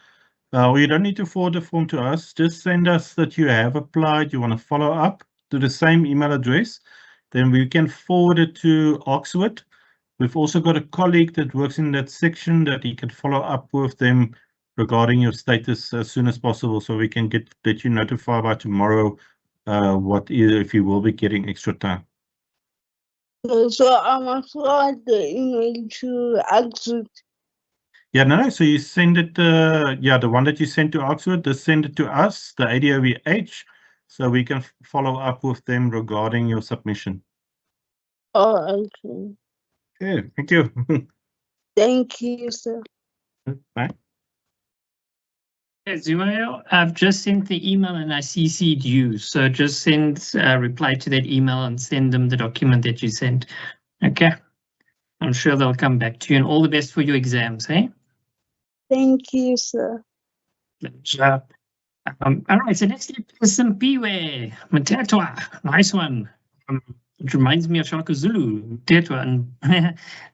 Speaker 2: or you don't need to forward the form to us, just send us that you have applied, you want to follow up to the same email address, then we can forward it to Oxford. We've also got a colleague that works in that section that he can follow up with them regarding your status as soon as possible, so we can let you notified by tomorrow if you will be getting extra time.
Speaker 13: So I must forward the email to Oxford.
Speaker 2: Yeah, no, so you send it, the one that you sent to Oxford, just send it to us, the ADOVH, so we can follow up with them regarding your submission.
Speaker 13: Oh, okay.
Speaker 2: Okay, thank you.
Speaker 13: Thank you, sir.
Speaker 2: Bye.
Speaker 3: Zumail, I've just sent the email and I CC'd you. So just send a reply to that email and send them the document that you sent. Okay. I'm sure they'll come back to you, and all the best for your exams, hey?
Speaker 13: Thank you, sir.
Speaker 3: All right, so next up is Simpiwe Mtetwa. Nice one. It reminds me of Shaka Zulu. Mtetwa, and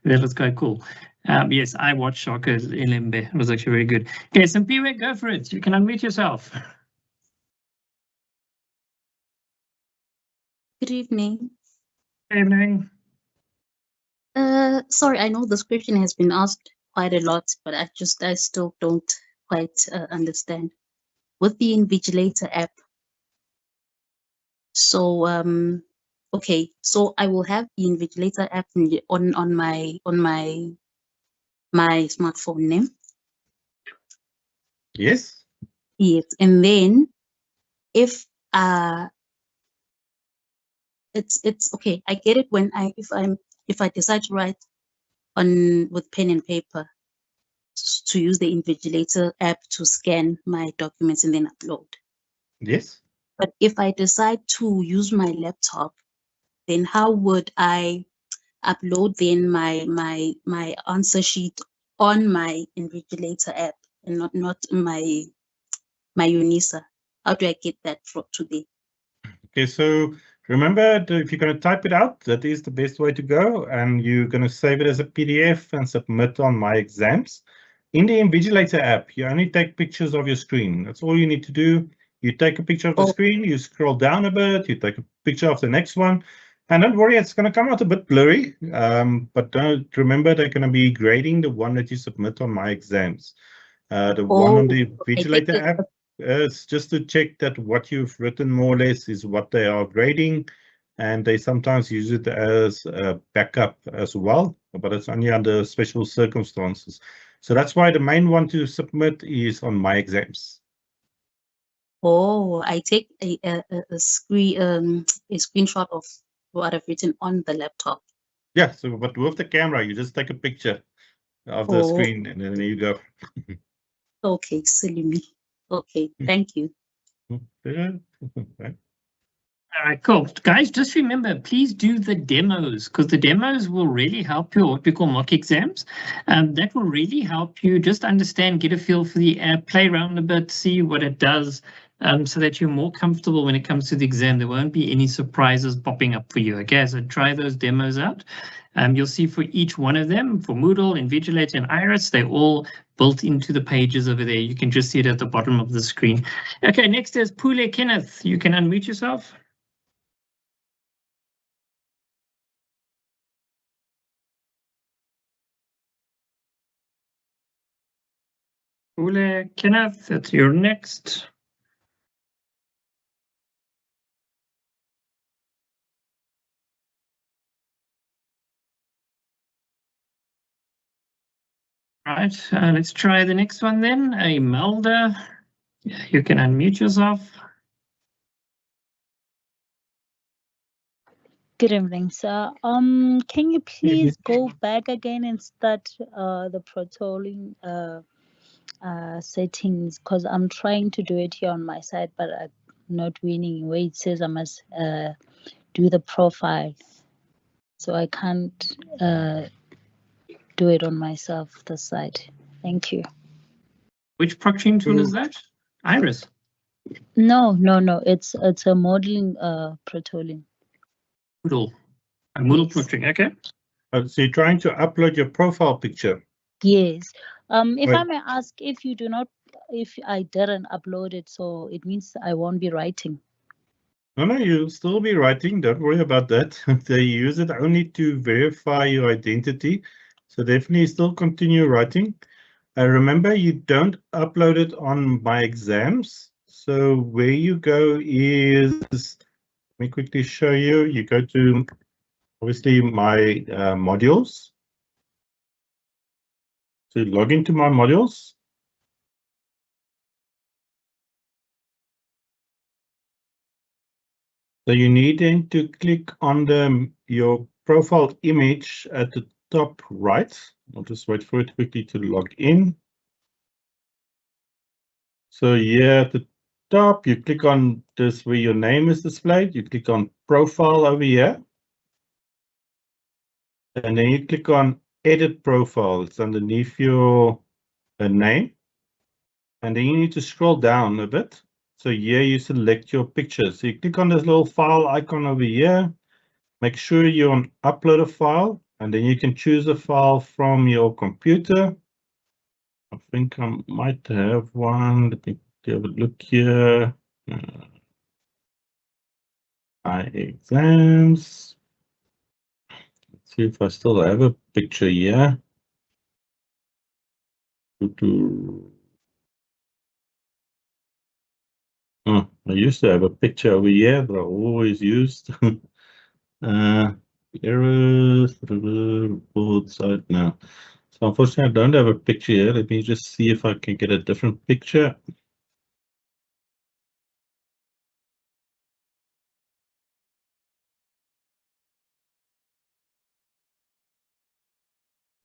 Speaker 3: that was quite cool. Yes, I watched Shaka Ilembe. It was actually very good. Okay, Simpiwe, go for it. You can unmute yourself.
Speaker 14: Good evening.
Speaker 3: Good evening.
Speaker 14: Sorry, I know this question has been asked quite a lot, but I still don't quite understand. With the Invigilator app, so okay, so I will have the Invigilator app on my smartphone name.
Speaker 2: Yes.
Speaker 14: Yes, and then if it's okay, I get it when if I decide to write with pen and paper, to use the Invigilator app to scan my documents and then upload.
Speaker 2: Yes.
Speaker 14: But if I decide to use my laptop, then how would I upload then my answer sheet on my Invigilator app and not my UNISA? How do I get that today?
Speaker 2: Okay, so remember, if you're going to type it out, that is the best way to go, and you're going to save it as a PDF and submit on myExams. In the Invigilator app, you only take pictures of your screen. That's all you need to do. You take a picture of the screen, you scroll down a bit, you take a picture of the next one, and don't worry, it's going to come out a bit blurry, but don't remember they're going to be grading the one that you submit on myExams. The one on the Invigilator app, it's just to check that what you've written more or less is what they are grading, and they sometimes use it as a backup as well, but it's only under special circumstances. So that's why the main one to submit is on myExams.
Speaker 14: Oh, I take a screenshot of what I've written on the laptop.
Speaker 2: Yeah, so but with the camera, you just take a picture of the screen and then there you go.
Speaker 14: Okay, silly me. Okay, thank you.
Speaker 3: All right, cool. Guys, just remember, please do the demos, because the demos will really help you, what we call mock exams. That will really help you just understand, get a feel for the app, play around a bit, see what it does, so that you're more comfortable when it comes to the exam. There won't be any surprises popping up for you. Okay, so try those demos out. You'll see for each one of them, for Moodle, Invigilator, and Iris, they're all built into the pages over there. You can just see it at the bottom of the screen. Okay, next is Pule Kenneth. You can unmute yourself. Pule Kenneth, that's your next. Right, let's try the next one then. Imelda, you can unmute yourself.
Speaker 15: Good evening, sir. Can you please go back again and start the protoling settings? Because I'm trying to do it here on my side, but I'm not winning. Where it says I must do the profile, so I can't do it on myself. The side. Thank you.
Speaker 3: Which proctoring tool is that? Iris.
Speaker 15: No. It's a modeling protoling.
Speaker 3: Moodle. Moodle proctoring. Okay.
Speaker 2: So you're trying to upload your profile picture.
Speaker 15: Yes. If
Speaker 2: Right.
Speaker 15: I may ask, if I didn't upload it, so it means I won't be writing.
Speaker 2: No, you'll still be writing. Don't worry about that. They use it only to verify your identity. So definitely still continue writing. Remember, you don't upload it on myExams. So where you go is, let me quickly show you. You go to, obviously, my modules. So log into my modules. So you need then to click on your profile image at the top right. I'll just wait for it quickly to log in. So here at the top, you click on this where your name is displayed. You click on profile over here. And then you click on edit profile. It's underneath your name. And then you need to scroll down a bit. So here you select your picture. So you click on this little file icon over here. Make sure you're on upload a file. And then you can choose a file from your computer. I think I might have one. Let me have a look here. myExams. Let's see if I still have a picture here. I used to have a picture over here that I always used. Errors, both side now. So unfortunately, I don't have a picture here. Let me just see if I can get a different picture.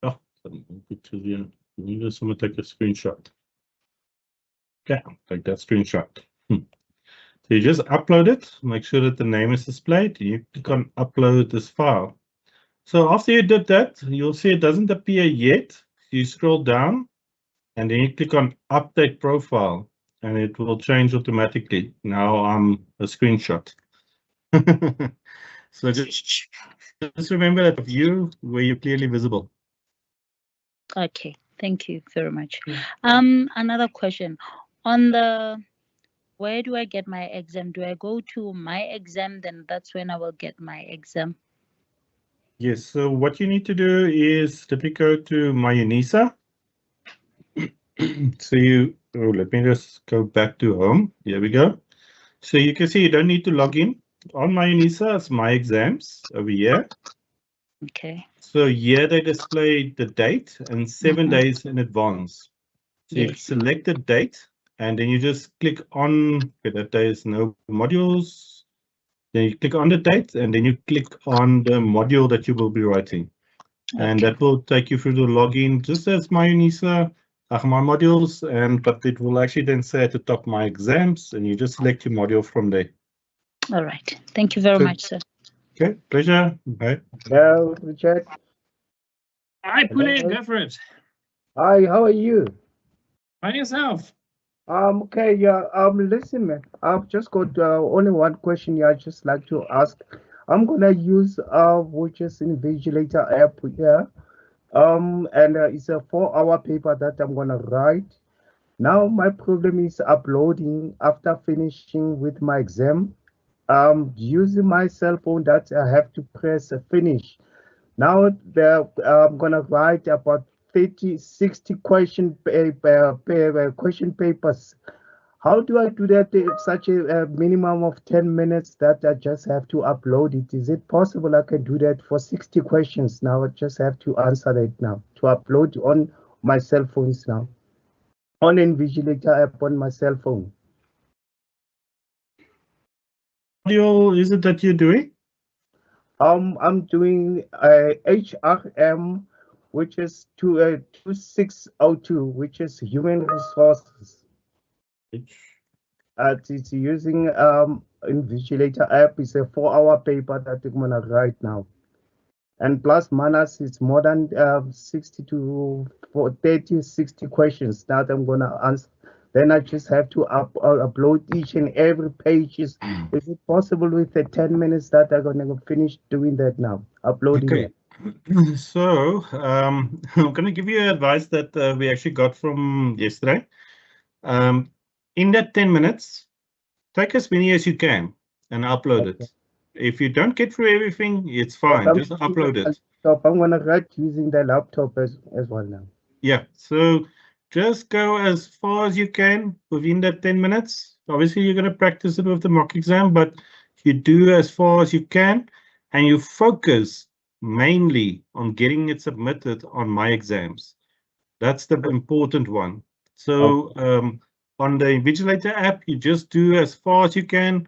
Speaker 2: Oh, some pictures here. You just want to take a screenshot. Okay, I'll take that screenshot. So you just upload it, make sure that the name is displayed. You click on upload this file. So after you did that, you'll see it doesn't appear yet. You scroll down and then you click on update profile and it will change automatically. Now I'm a screenshot. So just remember that view where you're clearly visible.
Speaker 15: Okay, thank you very much. Another question. On the where do I get my exam? Do I go to my exam? Then that's when I will get my exam.
Speaker 2: Yes, so what you need to do is let me go to myUNISA. So let me just go back to home. Here we go. So you can see you don't need to log in. On myUNISA, it's myExams over here.
Speaker 15: Okay.
Speaker 2: So here they display the date and 7 days in advance. So you select the date and then you just click on, okay, that there is no modules. Then you click on the date and then you click on the module that you will be writing. Okay. And that will take you through the login just as myUNISA, my modules, but it will actually then say at the top my exams and you just select your module from there.
Speaker 15: All right. Thank you very much, sir.
Speaker 2: Okay, pleasure. Bye.
Speaker 16: Hello, Richard.
Speaker 3: Hi, Pule, go for it.
Speaker 16: Hi, how are you?
Speaker 3: By yourself.
Speaker 16: Okay, yeah, listen, man, I've just got only one question here I'd just like to ask. I'm gonna use which is Invigilator app here. And it's a 4-hour paper that I'm gonna write. Now my problem is uploading after finishing with my exam. Using my cell phone that I have to press finish. Now I'm gonna write about 60 question papers. How do I do that in such a minimum of 10 minutes that I just have to upload it? Is it possible I can do that for 60 questions now? I just have to answer it now, to upload on my cell phones now, on Invigilator app on my cell phone.
Speaker 2: What is it that you're doing?
Speaker 16: I'm doing HRM, which is 2602, which is human resources. It's using Invigilator app. It's a 4-hour paper that I'm gonna write now. And plus minus it's more than 60 questions that I'm gonna answer. Then I just have to upload each and every page. Is it possible with the 10 minutes that I'm gonna finish doing that now? Uploading it.
Speaker 2: So I'm going to give you advice that we actually got from yesterday. In that 10 minutes, take as many as you can and upload it. If you don't get through everything, it's fine. Just upload it.
Speaker 16: I'm going to write using the laptop as well now.
Speaker 2: Yeah, so just go as far as you can within that 10 minutes. Obviously, you're going to practice it with the mock exam, but you do as far as you can and you focus mainly on getting it submitted on myExams. That's the important one. So on the Invigilator app, you just do as far as you can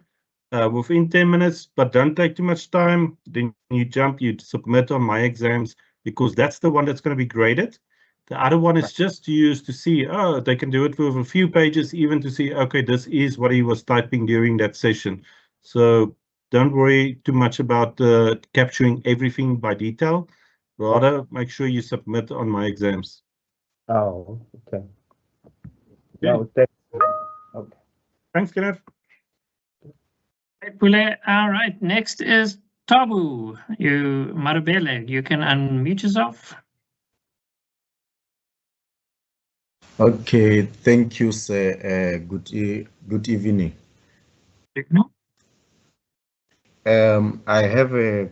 Speaker 2: within 10 minutes, but don't take too much time. Then you submit on myExams because that's the one that's going to be graded. The other one is just used to see, oh, they can do it with a few pages, even to see, okay, this is what he was typing during that session. So don't worry too much about capturing everything by detail. Rather, make sure you submit on myExams.
Speaker 16: Oh, okay.
Speaker 2: Yeah.
Speaker 16: No, thanks. Okay.
Speaker 2: Thanks, Kenneth.
Speaker 3: Pule. All right, next is Tabu. You, Marabele, you can unmute yourself.
Speaker 17: Okay, thank you, sir. Good evening. I have a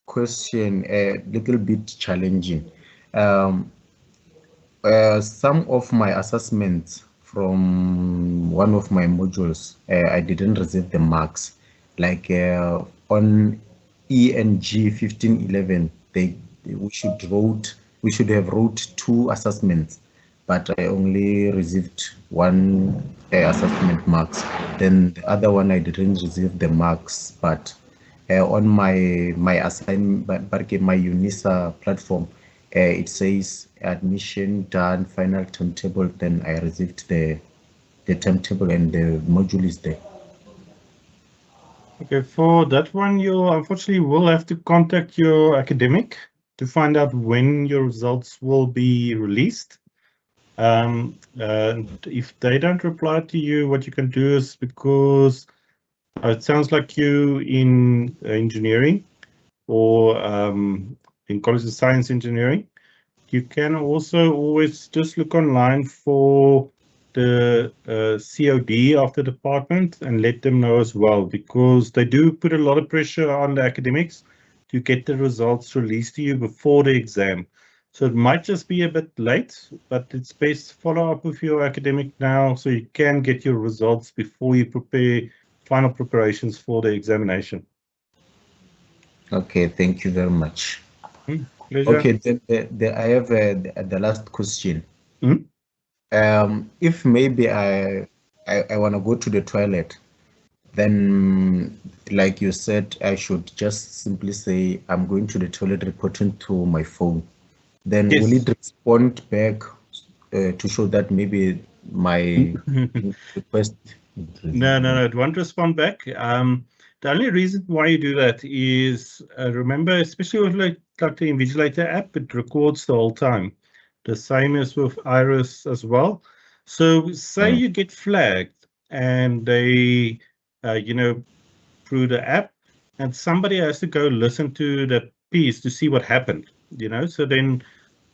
Speaker 17: question, a little bit challenging. Some of my assessments from one of my modules, I didn't receive the marks. Like on ENG 1511, we should have wrote 2 assessments, but I only received 1 assessment marks. Then the other one I didn't receive the marks, but on my assignment, my UNISA platform, it says admission done, final timetable. Then I received the timetable and the module is there.
Speaker 2: Okay, for that one, you unfortunately will have to contact your academic to find out when your results will be released. If they don't reply to you, what you can do is, because it sounds like you in engineering or in College of Science Engineering, you can also always just look online for the COD of the department and let them know as well, because they do put a lot of pressure on the academics to get the results released to you before the exam. So it might just be a bit late, but it's best to follow up with your academic now so you can get your results before you prepare final preparations for the examination.
Speaker 17: Okay, thank you very much.
Speaker 2: Pleasure.
Speaker 17: Okay, then I have the last question.
Speaker 2: Mm-hmm.
Speaker 17: If maybe I want to go to the toilet, then like you said, I should just simply say I'm going to the toilet, reporting to my phone. Then will it respond back to show that maybe my request?
Speaker 2: No, it won't respond back. The only reason why you do that is, remember, especially with like the Invigilator app, it records the whole time. The same as with Iris as well. So say you get flagged and they, through the app, and somebody has to go listen to that piece to see what happened, so then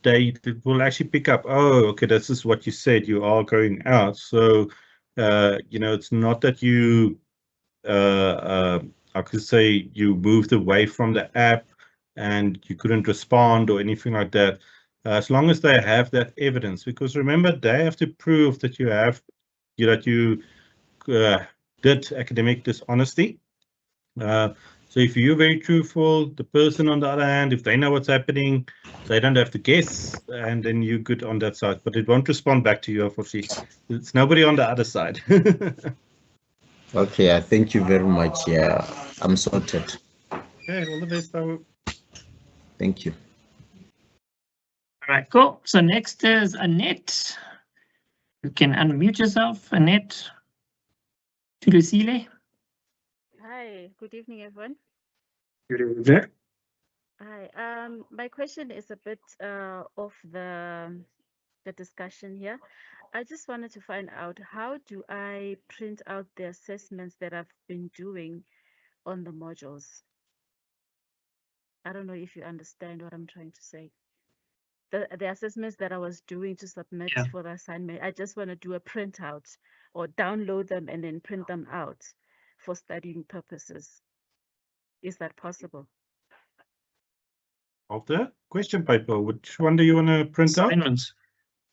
Speaker 2: they will actually pick up, oh, okay, this is what you said, you are going out. So, it's not that you, I could say you moved away from the app and you couldn't respond or anything like that. As long as they have that evidence, because remember, they have to prove that you have, that you did academic dishonesty. So if you're very truthful, the person on the other hand, if they know what's happening, they don't have to guess, and then you're good on that side. But it won't respond back to you, unfortunately. It's nobody on the other side.
Speaker 17: Okay, thank you very much. Yeah, I'm sorted.
Speaker 2: Okay, all the best, Babu.
Speaker 17: Thank you.
Speaker 3: All right, cool. So next is Annette. You can unmute yourself, Annette. Tulusile.
Speaker 18: Hi, good evening, everyone.
Speaker 3: Good evening.
Speaker 18: Hi. My question is a bit off the discussion here. I just wanted to find out, how do I print out the assessments that I've been doing on the modules? I don't know if you understand what I'm trying to say. The assessments that I was doing to submit for the assignment, I just want to do a printout or download them and then print them out for studying purposes. Is that possible?
Speaker 2: Of the question paper, which one do you want to print out?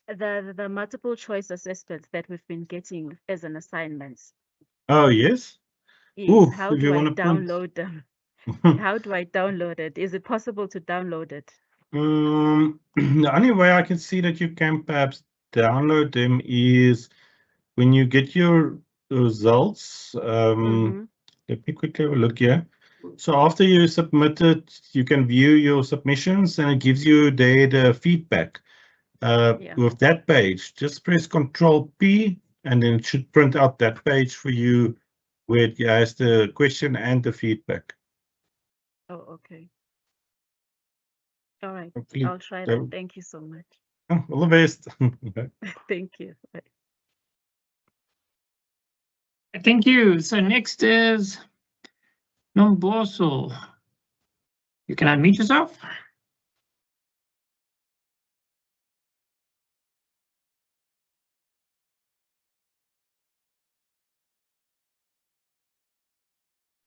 Speaker 18: The multiple choice assessments that we've been getting as an assignment.
Speaker 2: Oh, yes.
Speaker 18: Yes.
Speaker 2: Ooh,
Speaker 18: How
Speaker 2: if
Speaker 18: do
Speaker 2: you
Speaker 18: I
Speaker 2: want to print.
Speaker 18: download them? How do I download it? Is it possible to download it?
Speaker 2: The only way I can see that you can perhaps download them is when you get your results. Let me quickly have a look here. So after you submit it, you can view your submissions and it gives you there the feedback. With that page, just press Control P and then it should print out that page for you where it has the question and the feedback.
Speaker 18: Oh, okay. All right.
Speaker 2: Hopefully
Speaker 18: I'll try
Speaker 2: that-
Speaker 18: that. Thank you so much.
Speaker 2: All the best.
Speaker 18: Thank you. Bye.
Speaker 3: Thank you. So next is Nomboso. You can unmute yourself.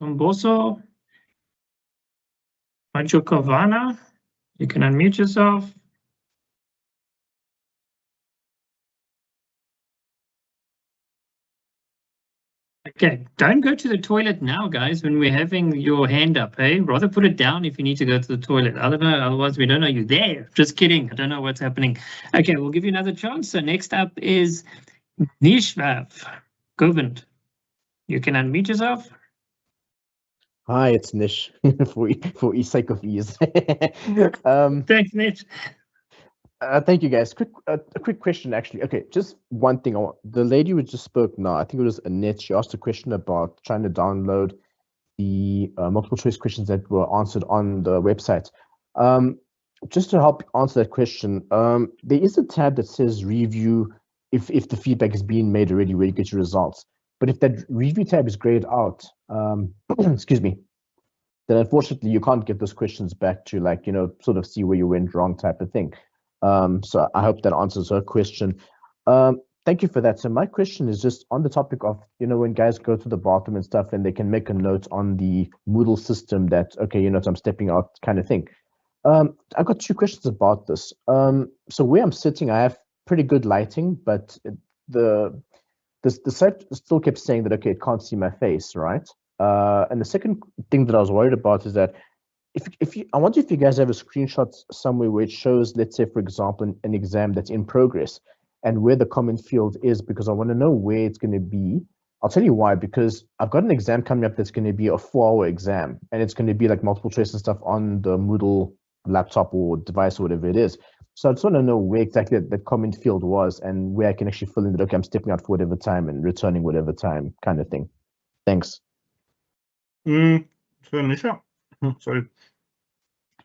Speaker 3: Nomboso. Macho Kavana. You can unmute yourself. Okay, don't go to the toilet now, guys, when we're having your hand up, hey? Rather put it down if you need to go to the toilet. I don't know, otherwise we don't know you're there. Just kidding. I don't know what's happening. Okay, we'll give you another chance. So next up is Nishvav Govind. You can unmute yourself.
Speaker 19: Hi, it's Nish for sake of ease.
Speaker 3: Thanks, Nish.
Speaker 19: Thank you, guys. A quick question, actually. Okay, just one thing. The lady who just spoke now, I think it was Annette. She asked a question about trying to download the multiple choice questions that were answered on the website. Just to help answer that question, there is a tab that says review if the feedback is being made already, where you get your results. But if that review tab is grayed out, excuse me, then unfortunately you can't get those questions back to, like, sort of see where you went wrong type of thing. So I hope that answers her question. Thank you for that. So my question is just on the topic of, when guys go to the bathroom and stuff and they can make a note on the Moodle system that, okay, I'm stepping out kind of thing. I've got two questions about this. So where I'm sitting, I have pretty good lighting, but the site still kept saying that, okay, it can't see my face, right? And the second thing that I was worried about is that I wonder if you guys have a screenshot somewhere where it shows, let's say, for example, an exam that's in progress and where the comment field is, because I want to know where it's going to be. I'll tell you why, because I've got an exam coming up that's going to be a 4-hour exam, and it's going to be like multiple choice and stuff on the Moodle laptop or device or whatever it is. So I just want to know where exactly that comment field was and where I can actually fill in that, okay, I'm stepping out for whatever time and returning whatever time kind of thing. Thanks.
Speaker 2: So Nisha, sorry.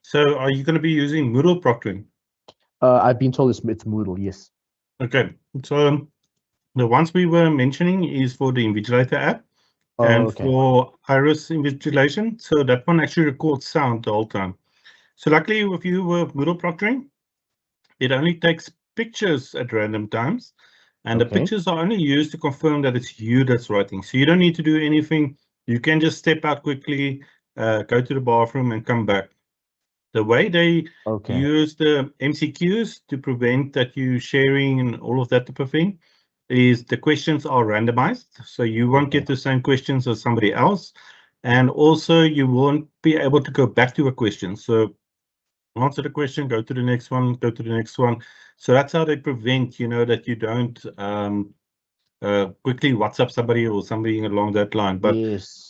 Speaker 2: So are you going to be using Moodle proctoring?
Speaker 19: I've been told it's Moodle, yes.
Speaker 2: Okay, so the ones we were mentioning is for the Invigilator app and for Iris Invigilation. So that one actually records sound the whole time. So luckily with you with Moodle proctoring, it only takes pictures at random times, and the pictures are only used to confirm that it's you that's writing. So you don't need to do anything. You can just step out quickly, go to the bathroom and come back. The way they use the MCQs to prevent that you sharing and all of that type of thing is the questions are randomized. So you won't get the same questions as somebody else. And also you won't be able to go back to a question. So answer the question, go to the next one, go to the next one. So that's how they prevent, that you don't quickly WhatsApp somebody or something along that line. But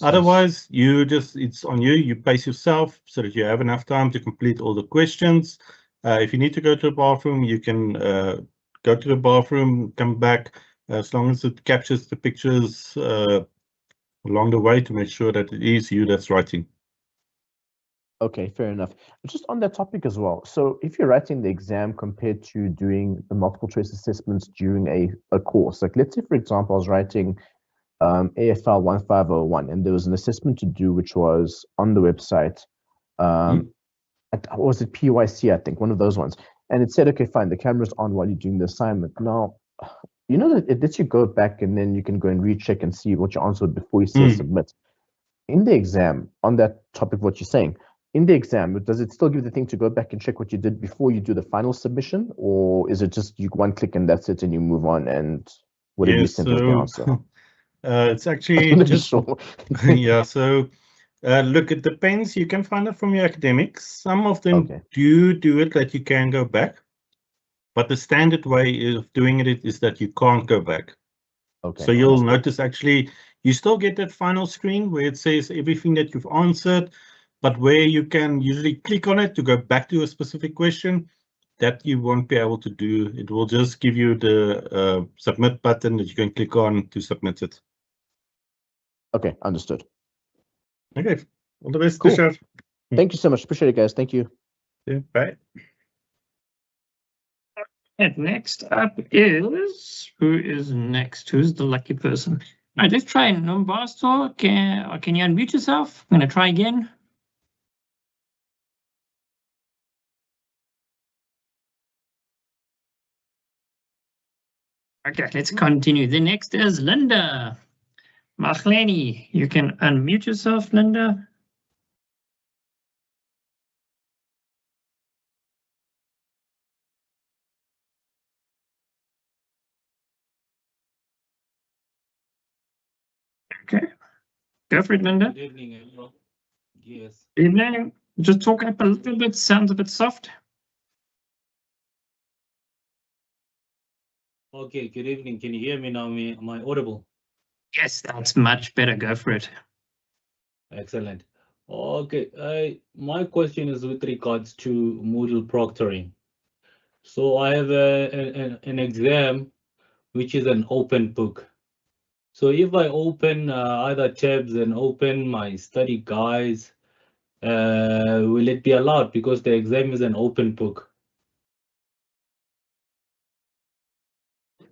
Speaker 2: otherwise, it's on you. You pace yourself so that you have enough time to complete all the questions. If you need to go to the bathroom, you can go to the bathroom, come back, as long as it captures the pictures along the way to make sure that it is you that's writing.
Speaker 19: Okay, fair enough. Just on that topic as well. So if you're writing the exam compared to doing the multiple choice assessments during a course, like let's say, for example, I was writing AFL 1501 and there was an assessment to do, which was on the website. Was it PYC, I think, one of those ones. And it said, okay, fine, the camera's on while you're doing the assignment. Now, that it lets you go back and then you can go and recheck and see what you answered before you say submit. In the exam, on that topic, what you're saying, in the exam, does it still give the thing to go back and check what you did before you do the final submission? Or is it just you one click and that's it and you move on and whatever you sent was the answer?
Speaker 2: It's actually just, yeah, so look, it depends. You can find it from your academics. Some of them do it that you can go back. But the standard way of doing it is that you can't go back. So you'll notice actually You still get that final screen where it says everything that you've answered, but where you can usually click on it to go back to a specific question, that you won't be able to do. It will just give you the submit button that you can click on to submit it.
Speaker 19: Okay, understood.
Speaker 2: Okay, all the best,
Speaker 19: Cool.
Speaker 2: Tushar.
Speaker 19: Thank you so much. Appreciate it, guys. Thank you.
Speaker 2: Yeah, bye.
Speaker 3: And next up is, who is next? Who's the lucky person? All right, let's try Nombasto. Can you unmute yourself? I'm going to try again. Okay, let's continue. The next is Linda. Machleni, you can unmute yourself, Linda. Okay, go for it, Linda.
Speaker 20: Good evening, everyone. Yes.
Speaker 3: Evening. Just talk up a little bit, sounds a bit soft.
Speaker 20: Okay, good evening. Can you hear me now? Am I audible?
Speaker 3: Yes, that's much better. Go for it.
Speaker 20: Excellent. Okay, my question is with regards to Moodle proctoring. So I have an exam which is an open book. So if I open either tabs and open my study guides, will it be allowed because the exam is an open book?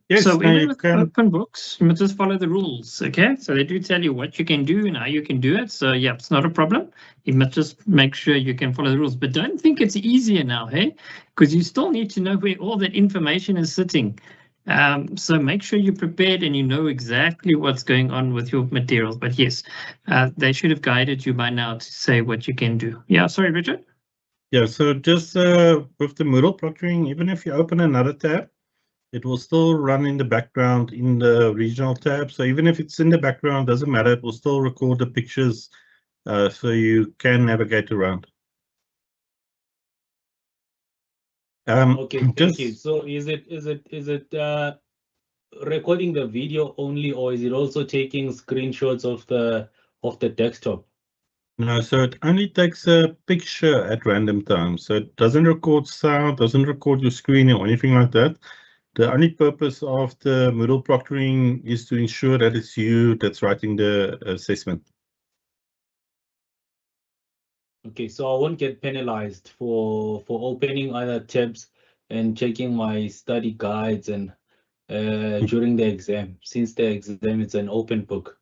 Speaker 2: Yes,
Speaker 3: so
Speaker 2: no,
Speaker 3: even
Speaker 2: you
Speaker 3: with
Speaker 2: can.
Speaker 3: open books, you must just follow the rules, okay? So they do tell you what you can do and how you can do it. So yeah, it's not a problem. You must just make sure you can follow the rules. But don't think it's easier now, hey? Because you still need to know where all that information is sitting. So make sure you're prepared and you know exactly what's going on with your materials. But yes, they should have guided you by now to say what you can do. Yeah, sorry, Richard?
Speaker 2: Yeah, so just with the Moodle proctoring, even if you open another tab, it will still run in the background in the regional tab. So even if it's in the background, doesn't matter, it will still record the pictures so you can navigate around.
Speaker 20: Okay, thank you. So is it recording the video only, or is it also taking screenshots of the desktop?
Speaker 2: No, so it only takes a picture at random times. So it doesn't record sound, doesn't record your screen or anything like that. The only purpose of the Moodle proctoring is to ensure that it's you that's writing the assessment.
Speaker 20: Okay, so I won't get penalized for opening other tabs and checking my study guides and during the exam, since the exam is an open book.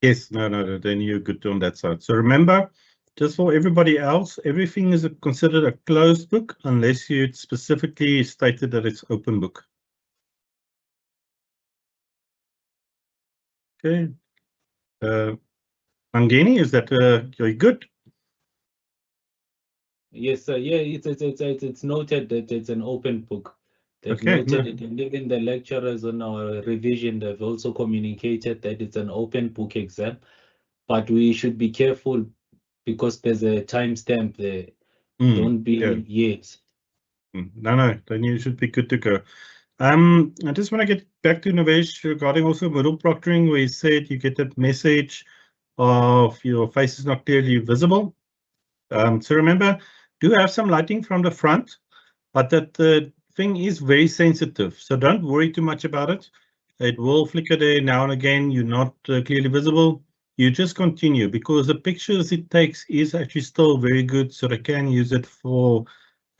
Speaker 2: Yes, no, then you're good on that side. So remember, just for everybody else, everything is considered a closed book unless you specifically stated that it's open book. Okay. Mangeni, is that you're good?
Speaker 20: Yes, sir. Yeah, it's noted that it's an open book. They've
Speaker 2: Okay,
Speaker 20: noted
Speaker 2: no.
Speaker 20: it, and even the lecturers on our revision, they've also communicated that it's an open book exam, but we should be careful because there's a timestamp there. Don't be yes.
Speaker 2: No, then you should be good to go. I just want to get back to Navesh regarding also Moodle proctoring, where you said you get that message of your face is not clearly visible. So remember, do have some lighting from the front, but that the thing is very sensitive. So don't worry too much about it. It will flicker there now and again. You're not clearly visible. You just continue because the pictures it takes is actually still very good. So they can use it for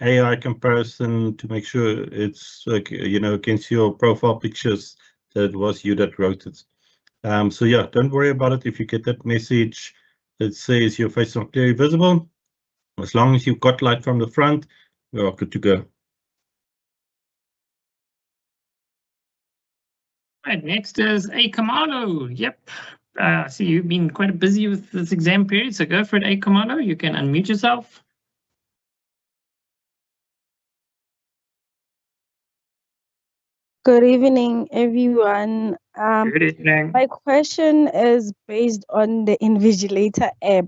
Speaker 2: AI comparison to make sure it's against your profile pictures that it was you that wrote it. So yeah, don't worry about it if you get that message that says your face is not clearly visible. As long as you've got light from the front, you're good to go.
Speaker 3: Right, next is A Kamalo. Yep. So you've been quite busy with this exam period, so go for it, A Kamalo. You can unmute yourself.
Speaker 21: Good evening, everyone.
Speaker 3: Good evening.
Speaker 21: My question is based on the Invigilator app.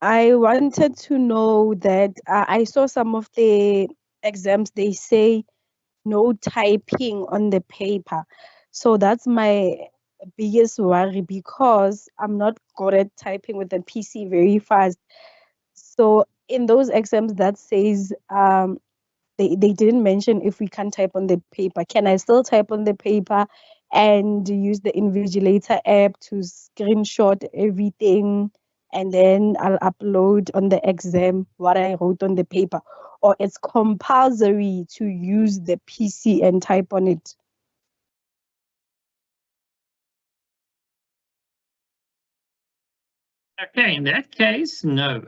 Speaker 21: I wanted to know that I saw some of the exams, they say no typing on the paper. So that's my biggest worry because I'm not good at typing with the PC very fast. So in those exams that says they didn't mention if we can type on the paper. Can I still type on the paper and use the Invigilator app to screenshot everything and then I'll upload on the exam what I wrote on the paper? Or it's compulsory to use the PC and type on it?
Speaker 3: Okay, in that case, no,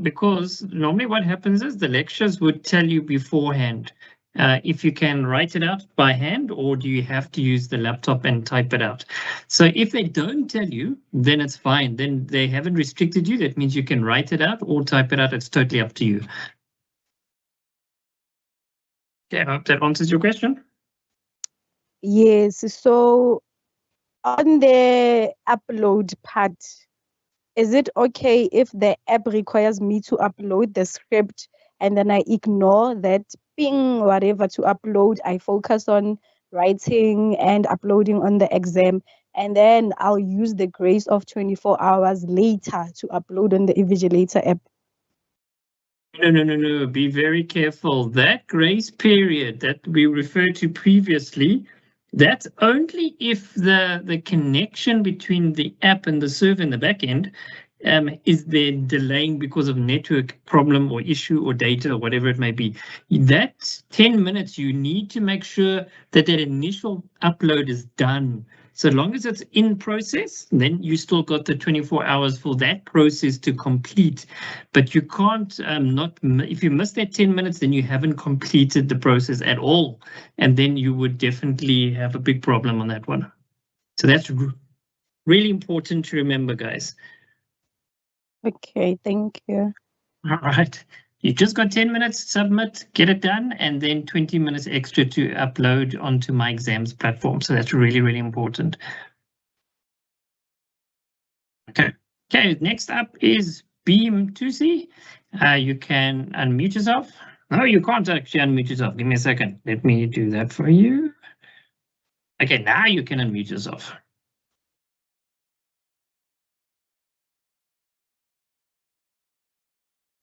Speaker 3: because normally what happens is the lecturers would tell you beforehand if you can write it out by hand or do you have to use the laptop and type it out. So if they don't tell you, then it's fine. Then they haven't restricted you. That means you can write it out or type it out. It's totally up to you. Okay, I hope that answers your question.
Speaker 21: Yes, so on the upload part, is it okay if the app requires me to upload the script and then I ignore that ping whatever to upload? I focus on writing and uploading on the exam, and then I'll use the grace of 24 hours later to upload on the Invigilator app.
Speaker 3: No. Be very careful. That grace period that we referred to previously, that's only if the connection between the app and the server in the back end is there delaying because of network problem or issue or data or whatever it may be. That 10 minutes, you need to make sure that that initial upload is done. So long as it's in process, then you still got the 24 hours for that process to complete. But you can't if you miss that 10 minutes, then you haven't completed the process at all. And then you would definitely have a big problem on that one. So that's really important to remember, guys.
Speaker 21: Okay, thank you.
Speaker 3: All right. You just got 10 minutes, submit, get it done, and then 20 minutes extra to upload onto myExams platform. So that's really, really important. Okay. Okay, next up is Beam2C. You can unmute yourself. No, you can't actually unmute yourself. Give me a second. Let me do that for you. Okay, now you can unmute yourself.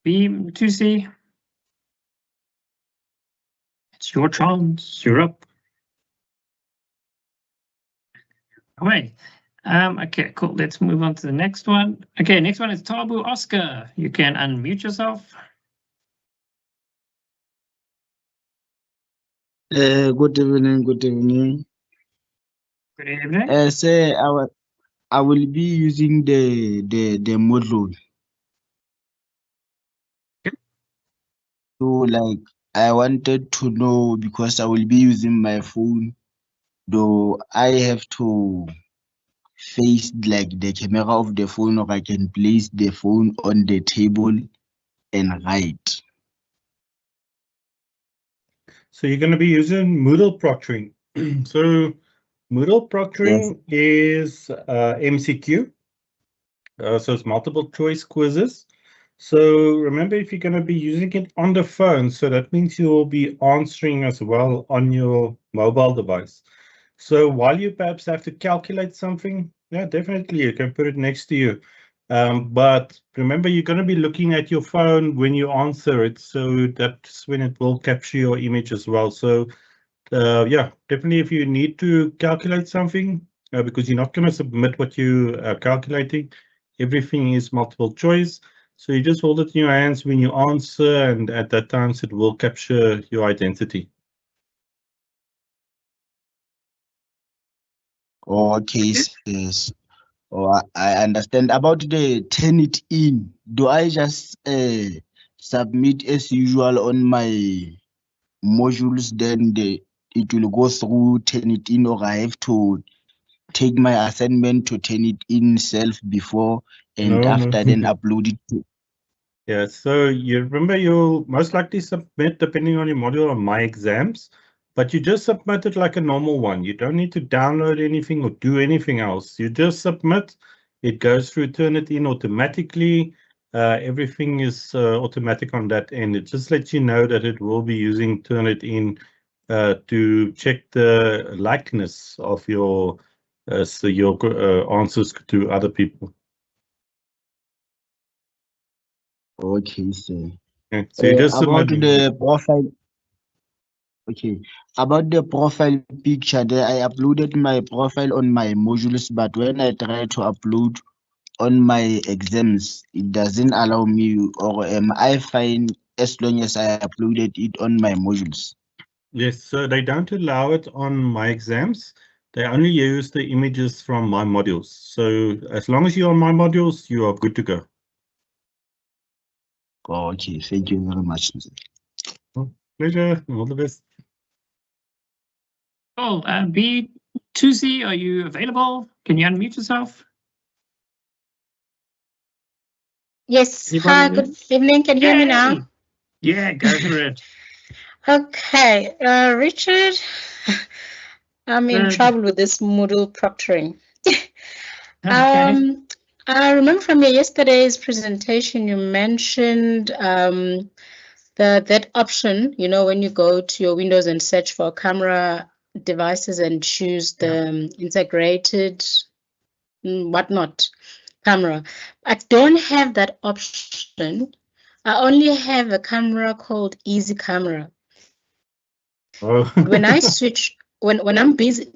Speaker 3: Beam2C. It's your chance. You're up. All right. Okay, cool. Let's move on to the next one. Okay, next one is Tabu Oscar. You can unmute yourself.
Speaker 1: Good evening. Good evening.
Speaker 3: Good evening.
Speaker 1: Say I will be using the module. So like I wanted to know because I will be using my phone. Do I have to face like the camera of the phone, or I can place the phone on the table and write?
Speaker 2: So you're going to be using Moodle proctoring. So Moodle proctoring is MCQ. So it's multiple choice quizzes. So remember, if you're going to be using it on the phone, so that means you will be answering as well on your mobile device. So while you perhaps have to calculate something, yeah, definitely you can put it next to you. But remember, you're going to be looking at your phone when you answer it, so that's when it will capture your image as well. So yeah, definitely if you need to calculate something, because you're not going to submit what you are calculating, everything is multiple choice. So you just hold it in your hands when you answer, and at that time it will capture your identity.
Speaker 1: Okay, yes. Oh, I understand. About the turn it in, do I just submit as usual on my modules, then it will go through turn it in, or I have to take my assignment to turn it in self before and after then upload it to?
Speaker 2: Yeah, so you remember you'll most likely submit, depending on your module, on myExams, but you just submit it like a normal one. You don't need to download anything or do anything else. You just submit, it goes through Turnitin automatically. Everything is automatic on that end. It just lets you know that it will be using Turnitin to check the likeness of your as your answers to other people.
Speaker 1: Okay, sir.
Speaker 2: Okay, so you just
Speaker 1: About
Speaker 2: submit.
Speaker 1: the profile. Okay, about the profile picture, there I uploaded my profile on my modules, but when I try to upload on my exams, it doesn't allow me, or am I fine as long as I uploaded it on my modules?
Speaker 2: Yes, so they don't allow it on myExams. They only use the images from my modules. So as long as you're on my modules, you are good to go.
Speaker 1: Okay, thank you very much.
Speaker 2: Pleasure. All the best.
Speaker 3: Oh, B2C, are you available? Can you unmute yourself?
Speaker 5: Yes. Hi, good evening. Can you hear me now?
Speaker 3: Yeah, go for it.
Speaker 5: Okay, Richard, I'm in trouble with this Moodle proctoring.
Speaker 3: Okay.
Speaker 5: I remember from your yesterday's presentation, you mentioned that option, you know, when you go to your Windows and search for camera devices and choose the integrated whatnot camera. I don't have that option. I only have a camera called Easy Camera.
Speaker 2: Oh.
Speaker 5: When I switch, when I'm busy,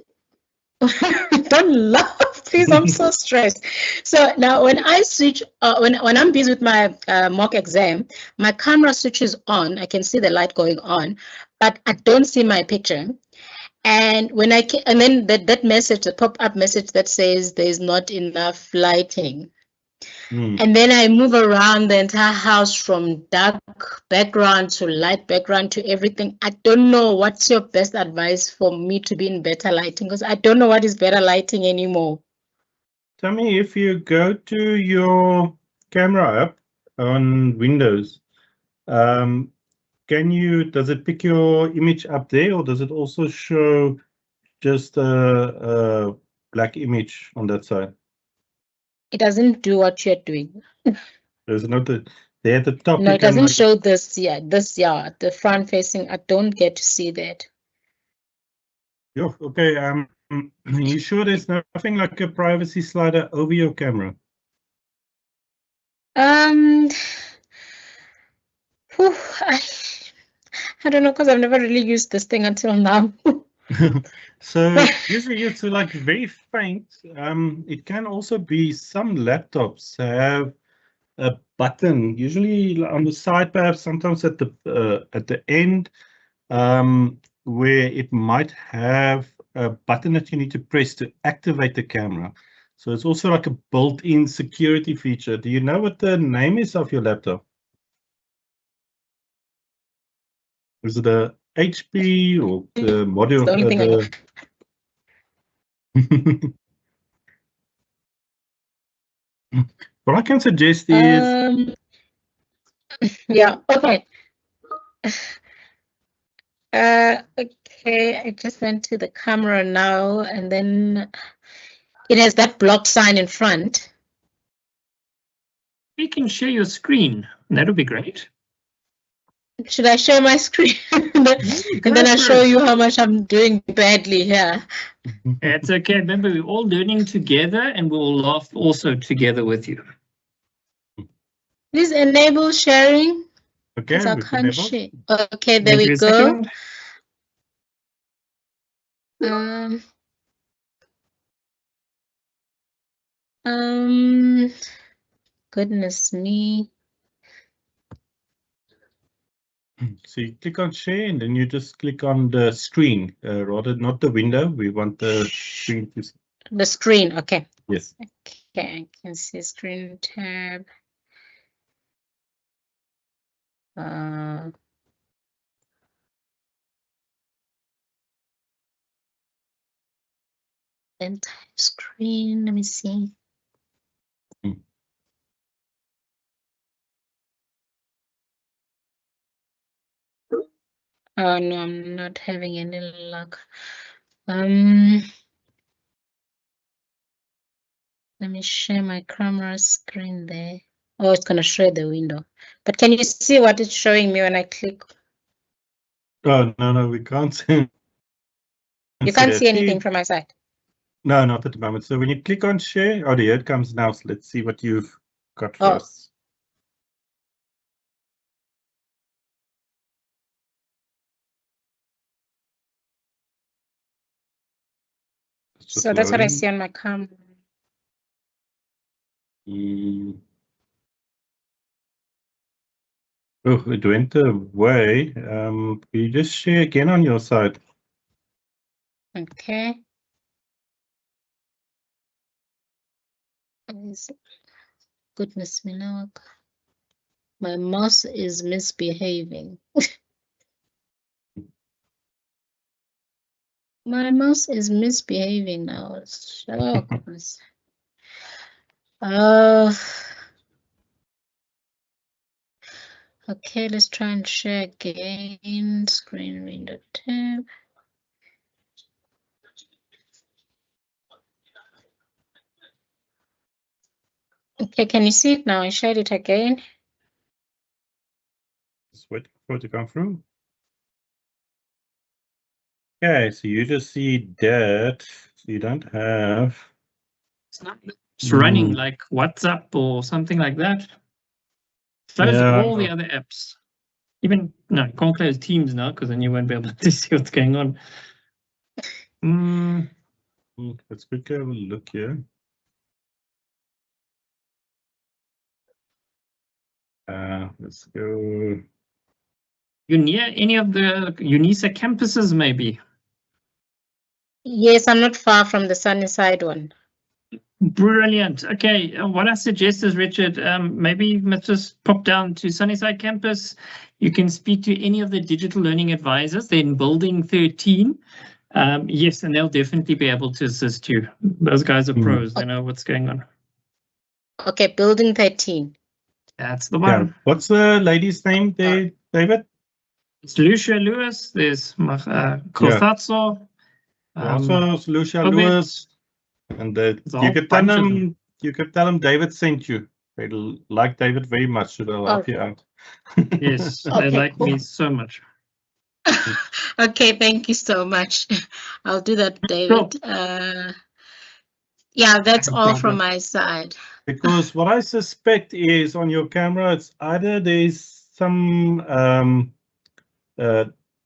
Speaker 5: don't laugh, please. I'm so stressed. So now, when I switch, when I'm busy with my mock exam, my camera switches on. I can see the light going on, but I don't see my picture. And when and then that message, the pop-up message that says there is not enough lighting. And then I move around the entire house from dark background to light background to everything. I don't know what's your best advice for me to be in better lighting, because I don't know what is better lighting anymore.
Speaker 2: Tell me, if you go to your camera app on Windows, does it pick your image up there, or does it also show just a black image on that side?
Speaker 5: It doesn't do what you're doing.
Speaker 2: There's not there at the top.
Speaker 5: No,
Speaker 2: you
Speaker 5: it
Speaker 2: can
Speaker 5: doesn't show this. Yeah, the front facing. I don't get to see that.
Speaker 2: Yeah, okay. You sure there's nothing like a privacy slider over your camera?
Speaker 5: Whew, I don't know, because I've never really used this thing until now.
Speaker 2: So usually it's like very faint. It can also be some laptops have a button, usually on the side, perhaps sometimes at the end, where it might have a button that you need to press to activate the camera. So it's also like a built-in security feature. Do you know what the name is of your laptop? Is it a HP or the model?
Speaker 5: The only thing I know.
Speaker 2: What I can suggest is
Speaker 5: yeah, okay. Okay, I just went to the camera now, and then it has that block sign in front.
Speaker 3: You can share your screen. That would be great.
Speaker 5: Should I share my screen? and then I'll show you how much I'm doing badly here.
Speaker 3: It's okay. Remember, we're all learning together, and we'll laugh also together with you.
Speaker 5: Please enable sharing.
Speaker 2: Okay,
Speaker 5: I can't share. Okay, there we go.
Speaker 3: Second.
Speaker 5: Goodness me.
Speaker 2: So you click on share, and then you just click on the screen, rather not the window. We want the screen to see.
Speaker 5: The screen, okay.
Speaker 2: Yes.
Speaker 5: Okay, I can see screen tab. Entire screen, let me see. Oh no, I'm not having any luck. Let me share my camera screen there. Oh, it's gonna show the window. But can you see what it's showing me when I click?
Speaker 2: Oh no, we can't see.
Speaker 5: You can't see anything from my side.
Speaker 2: No, not at the moment. So when you click on share, oh, here it comes now. So let's see what you've got
Speaker 5: Oh.
Speaker 2: first.
Speaker 5: So that's what I see on my camera.
Speaker 2: Oh, it went away. Can you just share again on your side?
Speaker 5: Okay. Goodness me, now my mouse is misbehaving. My mouse is misbehaving now. Oh, goodness. Okay, let's try and share again. Screen window tab. Okay, can you see it now? I shared it again.
Speaker 2: Just wait for it to come through. Okay, so you just see that. So you don't have.
Speaker 3: It's running like WhatsApp or something like that. Close all the other apps. Even no, you can't close Teams now because then you won't be able to see what's going on.
Speaker 2: Let's quickly have a look here. Let's go.
Speaker 3: You near any of the UNISA campuses, maybe?
Speaker 5: Yes, I'm not far from the Sunnyside one.
Speaker 3: Brilliant. Okay, what I suggest is, Richard, maybe you must just pop down to Sunnyside campus. You can speak to any of the digital learning advisors. They're in building 13. Yes, and they'll definitely be able to assist you. Those guys are pros. They know what's going on.
Speaker 5: Okay, building 13.
Speaker 3: That's the one.
Speaker 2: Yeah. What's the lady's name there, David?
Speaker 3: It's Lucia Lewis. There's Kothatso.
Speaker 2: Also, Lucia
Speaker 3: Obed.
Speaker 2: Lewis. And
Speaker 3: a
Speaker 2: you
Speaker 3: whole
Speaker 2: could
Speaker 3: bunch
Speaker 2: tell
Speaker 3: of
Speaker 2: them. You could tell them David sent you. They like David very much, so they'll help you out.
Speaker 3: Yes, they
Speaker 5: Okay,
Speaker 3: like
Speaker 5: cool.
Speaker 3: me so much.
Speaker 5: Okay, thank you so much. I'll do that, David. Yeah, that's
Speaker 2: No
Speaker 5: all from
Speaker 2: problem.
Speaker 5: my side.
Speaker 2: Because what I suspect is on your camera, it's either there's some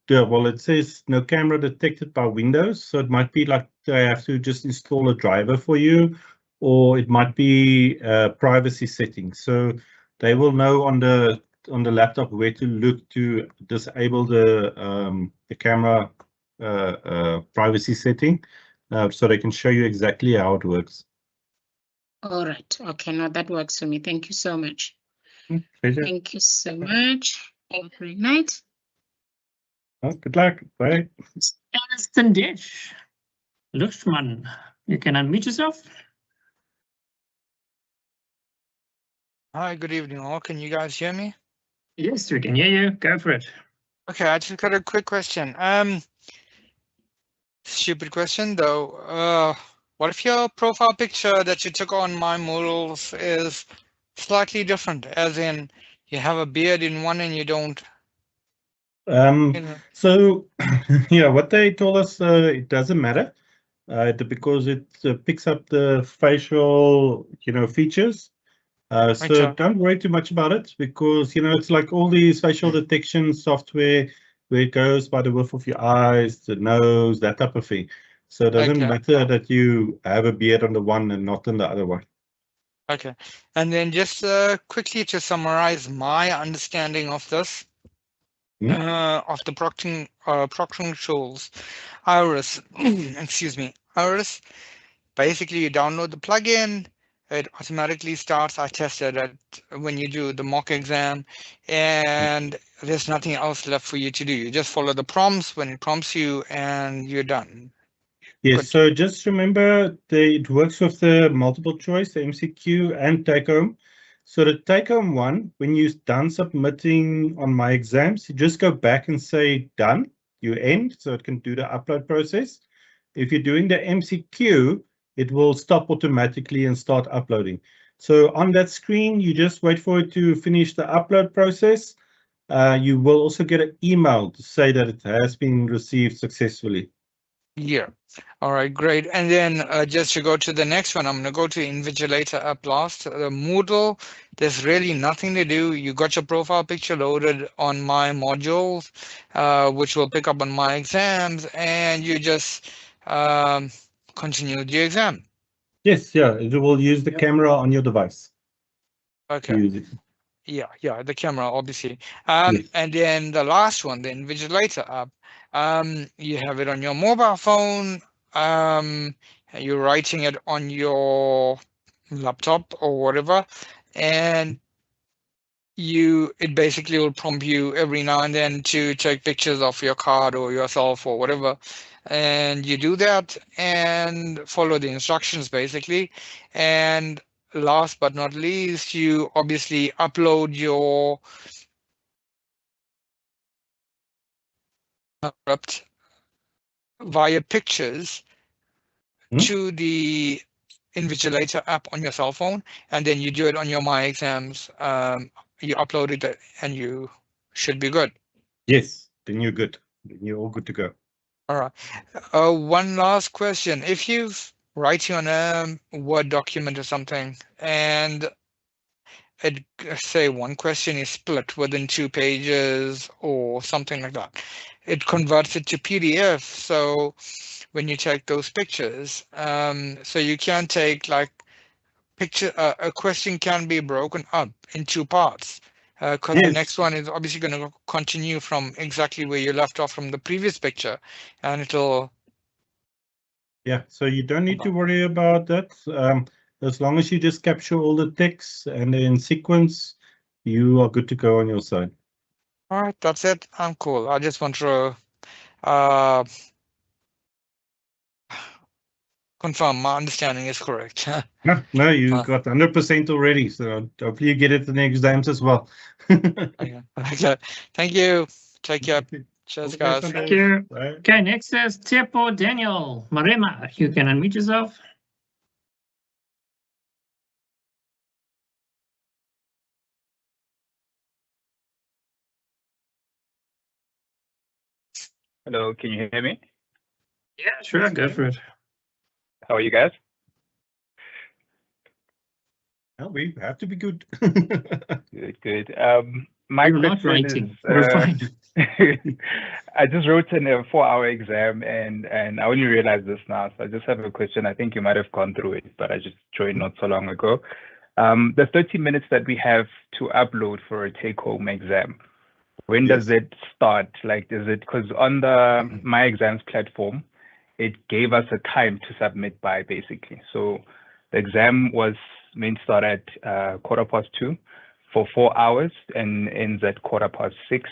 Speaker 2: well, it says no camera detected by Windows, so it might be like they have to just install a driver for you, or it might be privacy settings. So they will know on the laptop where to look to disable the camera privacy setting, so they can show you exactly how it works.
Speaker 5: All right. Okay, now that works for me. Thank you so much.
Speaker 2: Pleasure.
Speaker 5: Thank you so much. Have a great night.
Speaker 2: Oh, good luck. Bye.
Speaker 3: Sandesh Lushman, you can unmute yourself.
Speaker 6: Hi, good evening all. Can you guys hear me?
Speaker 3: Yes, we can hear you. Go for it.
Speaker 6: Okay, I just got a quick question. Stupid question though. What if your profile picture that you took on my Moodles is slightly different, as in you have a beard in one and you don't?
Speaker 2: So yeah, what they told us, it doesn't matter because it picks up the facial, features. So
Speaker 6: Okay.
Speaker 2: don't worry too much about it because, it's like all these facial detection software where it goes by the width of your eyes, the nose, that type of thing. So it doesn't
Speaker 6: Okay.
Speaker 2: matter that you have a beard on the one and not on the other one.
Speaker 6: Okay. And then just quickly to summarize my understanding of this, of the proctoring tools, Iris, excuse me, Iris, basically you download the plugin, it automatically starts. I tested it when you do the mock exam, and there's nothing else left for you to do. You just follow the prompts when it prompts you and you're done.
Speaker 2: Yes, so just remember it works with the multiple choice, the MCQ and take home. So the take home one, when you're done submitting on myExams, you just go back and say done, you end, so it can do the upload process. If you're doing the MCQ, it will stop automatically and start uploading. So on that screen, you just wait for it to finish the upload process. You will also get an email to say that it has been received successfully.
Speaker 6: Yeah. All right, great. And then just to go to the next one, I'm going to go to Invigilator app last. The Moodle, there's really nothing to do. You got your profile picture loaded on my modules, which will pick up on my exams, and you just continue the exam.
Speaker 2: Yes, yeah, it will use the camera on your device.
Speaker 6: Okay.
Speaker 2: Use it.
Speaker 6: Yeah, the camera, obviously.
Speaker 2: Yes.
Speaker 6: And then the last one, the Invigilator app, you have it on your mobile phone, you're writing it on your laptop or whatever, and it basically will prompt you every now and then to take pictures of your card or yourself or whatever, and you do that and follow the instructions basically. And last but not least, you obviously upload your script via pictures to the Invigilator app on your cell phone, and then you do it on your myExams. You upload it and you should be good.
Speaker 2: Yes, then you're good. Then you're all good to go.
Speaker 6: All right. One last question. If you've writing on a Word document or something, and it say one question is split within 2 pages or something like that, it converts it to PDF. So when you take those pictures, so you can take like a question can be broken up in 2 parts, because the next one is obviously going to continue from exactly where you left off from the previous picture, and it'll.
Speaker 2: Yeah, so you don't need to worry about that. As long as you just capture all the text and in sequence, you are good to go on your side.
Speaker 6: All right, that's it. I'm cool. I just want to confirm my understanding is correct.
Speaker 2: No, you got 100% already, so hopefully you get it in the exams as well.
Speaker 6: Okay. Thank you. Take care. Cheers, guys.
Speaker 3: Thank you. Okay, next is Tepo Daniel Marema. You can unmute yourself.
Speaker 7: Hello, can you hear me?
Speaker 3: Yeah, sure, go for it.
Speaker 7: How are you guys?
Speaker 2: Well, we have to be good.
Speaker 7: Good. My
Speaker 3: We're not
Speaker 7: question
Speaker 3: writing.
Speaker 7: is,
Speaker 3: We're fine.
Speaker 7: I just wrote in a 4-hour exam and I only realized this now. So I just have a question. I think you might have gone through it, but I just joined not so long ago. The 30 minutes that we have to upload for a take-home exam, when does it start? Like, is it because on the myExams platform, it gave us a time to submit by basically. So the exam was meant to start at 2:15 for 4 hours and ends at 6:15.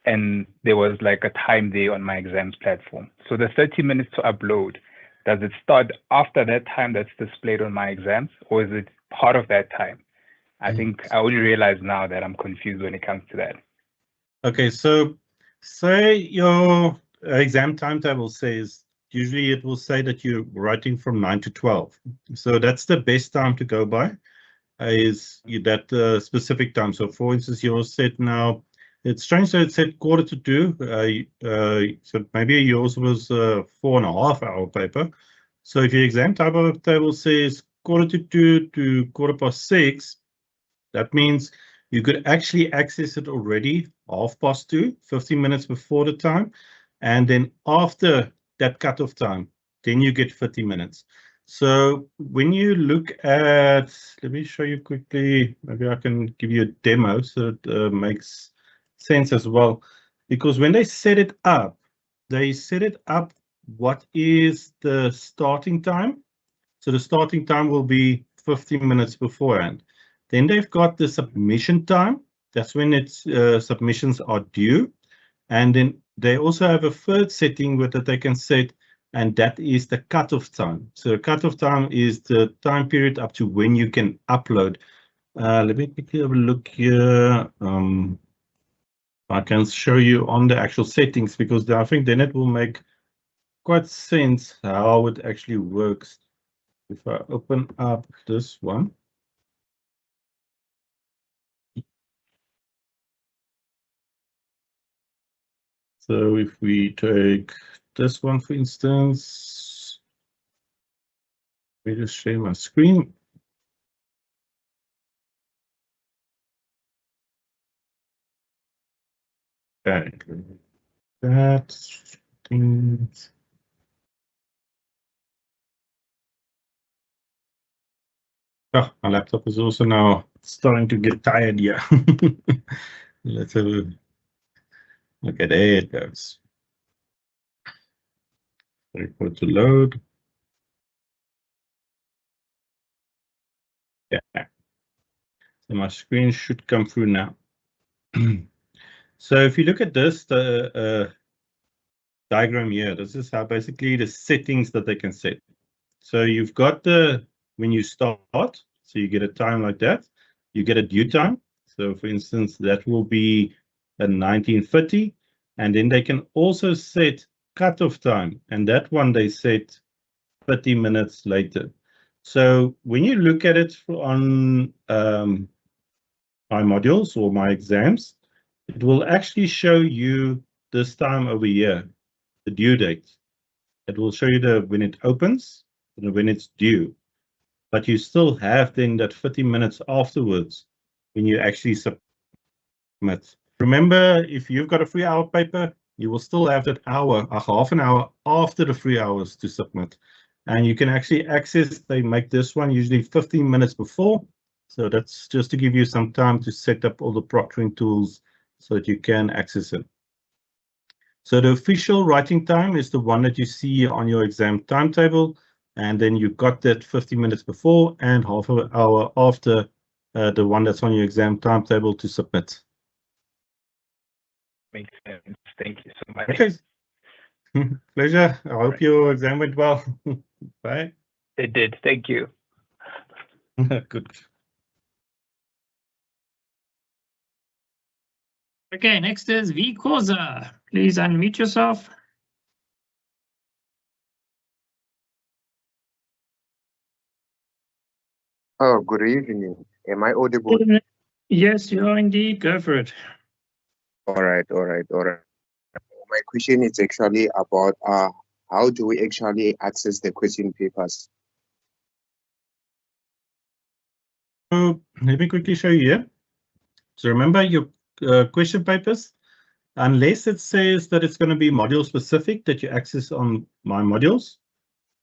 Speaker 7: And there was like a time there on myExams platform. So the 30 minutes to upload, does it start after that time that's displayed on myExams, or is it part of that time? I think I only realize now that I'm confused when it comes to that.
Speaker 2: Okay, so say your exam timetable says, usually it will say that you're writing from 9 to 12. So that's the best time to go by, is that specific time. So for instance, yours said now, it's strange that it said 1:45. So maybe yours was a 4.5 hour paper. So if your exam timetable says 1:45 to 6:15, that means you could actually access it already 2:30, 15 minutes before the time. And then after that cutoff time, then you get 30 minutes. So when you look at, let me show you quickly, maybe I can give you a demo so it makes sense as well. Because when they set it up what is the starting time. So the starting time will be 15 minutes beforehand. Then they've got the submission time. That's when its submissions are due. And then they also have a third setting that they can set, and that is the cutoff time. So cutoff time is the time period up to when you can upload. Let me quickly have a look here. I can show you on the actual settings, because I think then it will make quite sense how it actually works. If I open up this one. So if we take this one, for instance. Let me just share my screen. Okay, that things. Oh, my laptop is also now starting to get tired here. Let's have a look at there it goes. Wait for it to load. Yeah. So my screen should come through now. So if you look at this, the diagram here, this is how basically the settings that they can set. So you've got the, when you start, so you get a time like that, you get a due time. So for instance, that will be at 19:30, and then they can also set cutoff time, and that one they set 30 minutes later. So when you look at it on my modules or my exams, it will actually show you this time over here, the due date. It will show you the when it opens and when it's due, but you still have then that 30 minutes afterwards when you actually submit. Remember, if you've got a 3-hour paper, you will still have that hour, half an hour after the 3 hours to submit. And you can actually access, they make this one usually 15 minutes before. So that's just to give you some time to set up all the proctoring tools so that you can access it. So the official writing time is the one that you see on your exam timetable. And then you've got that 50 minutes before and half an hour after the one that's on your exam timetable to submit.
Speaker 7: Makes sense. Thank you so much.
Speaker 2: Okay. Pleasure. I hope your exam went well. Bye.
Speaker 7: It did. Thank you.
Speaker 2: Good.
Speaker 3: Okay, next is V Koza. Please unmute yourself.
Speaker 8: Oh, good evening. Am I audible?
Speaker 3: Yes, you are indeed. Go for it.
Speaker 8: All right. My question is actually about how do we actually access the question papers?
Speaker 2: So let me quickly show you here. So remember your question papers, unless it says that it's going to be module specific that you access on my modules,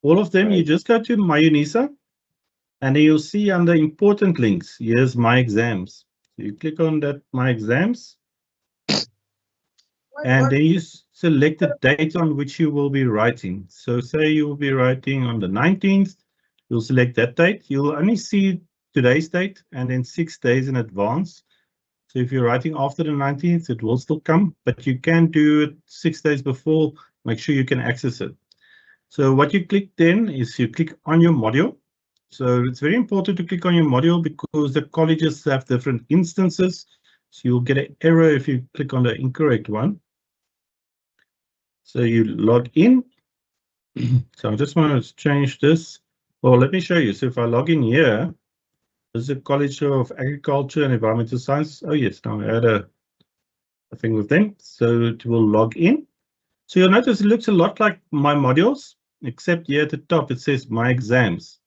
Speaker 2: all of them, you just go to myUNISA and then you'll see under important links, here's my exams. So you click on that my exams and then you select the date on which you will be writing. So say you will be writing on the 19th, you'll select that date. You'll only see today's date and then 6 days in advance. So if you're writing after the 19th, it will still come, but you can do it 6 days before. Make sure you can access it. So what you click then is you click on your module. So it's very important to click on your module because the colleges have different instances. So you'll get an error if you click on the incorrect one. So you log in. So I just want to change this. Well, let me show you. So if I log in here, this is the College of Agriculture and Environmental Science. Oh yes, now I had a thing with them. So it will log in. So you'll notice it looks a lot like my modules, except here at the top it says my exams.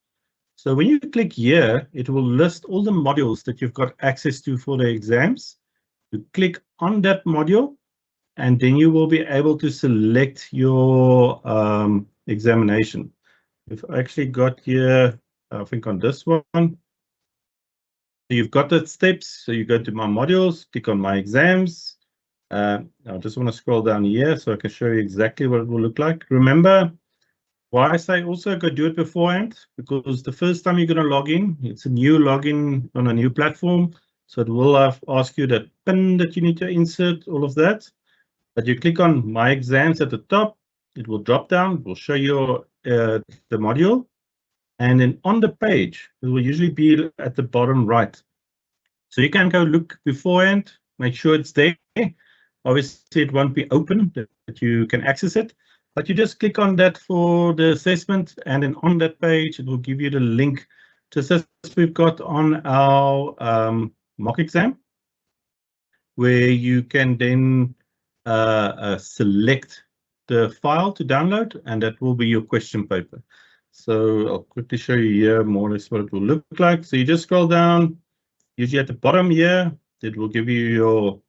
Speaker 2: So when you click here, it will list all the modules that you've got access to for the exams. You click on that module, and then you will be able to select your examination. We've actually got here, I think on this one, you've got the steps. So you go to my modules, click on my exams. I just want to scroll down here so I can show you exactly what it will look like. Remember, why I say also go do it beforehand, because the first time you're going to log in, it's a new login on a new platform. So it will ask you that PIN that you need to insert, all of that. But you click on my exams at the top, it will drop down, it will show you the module. And then on the page, it will usually be at the bottom right. So you can go look beforehand, make sure it's there. Obviously, it won't be open, that you can access it. But you just click on that for the assessment, and then on that page, it will give you the link to assessment we've got on our mock exam, where you can then select the file to download, and that will be your question paper. So I'll quickly show you here more or less what it will look like. So you just scroll down, usually at the bottom here, it will give you your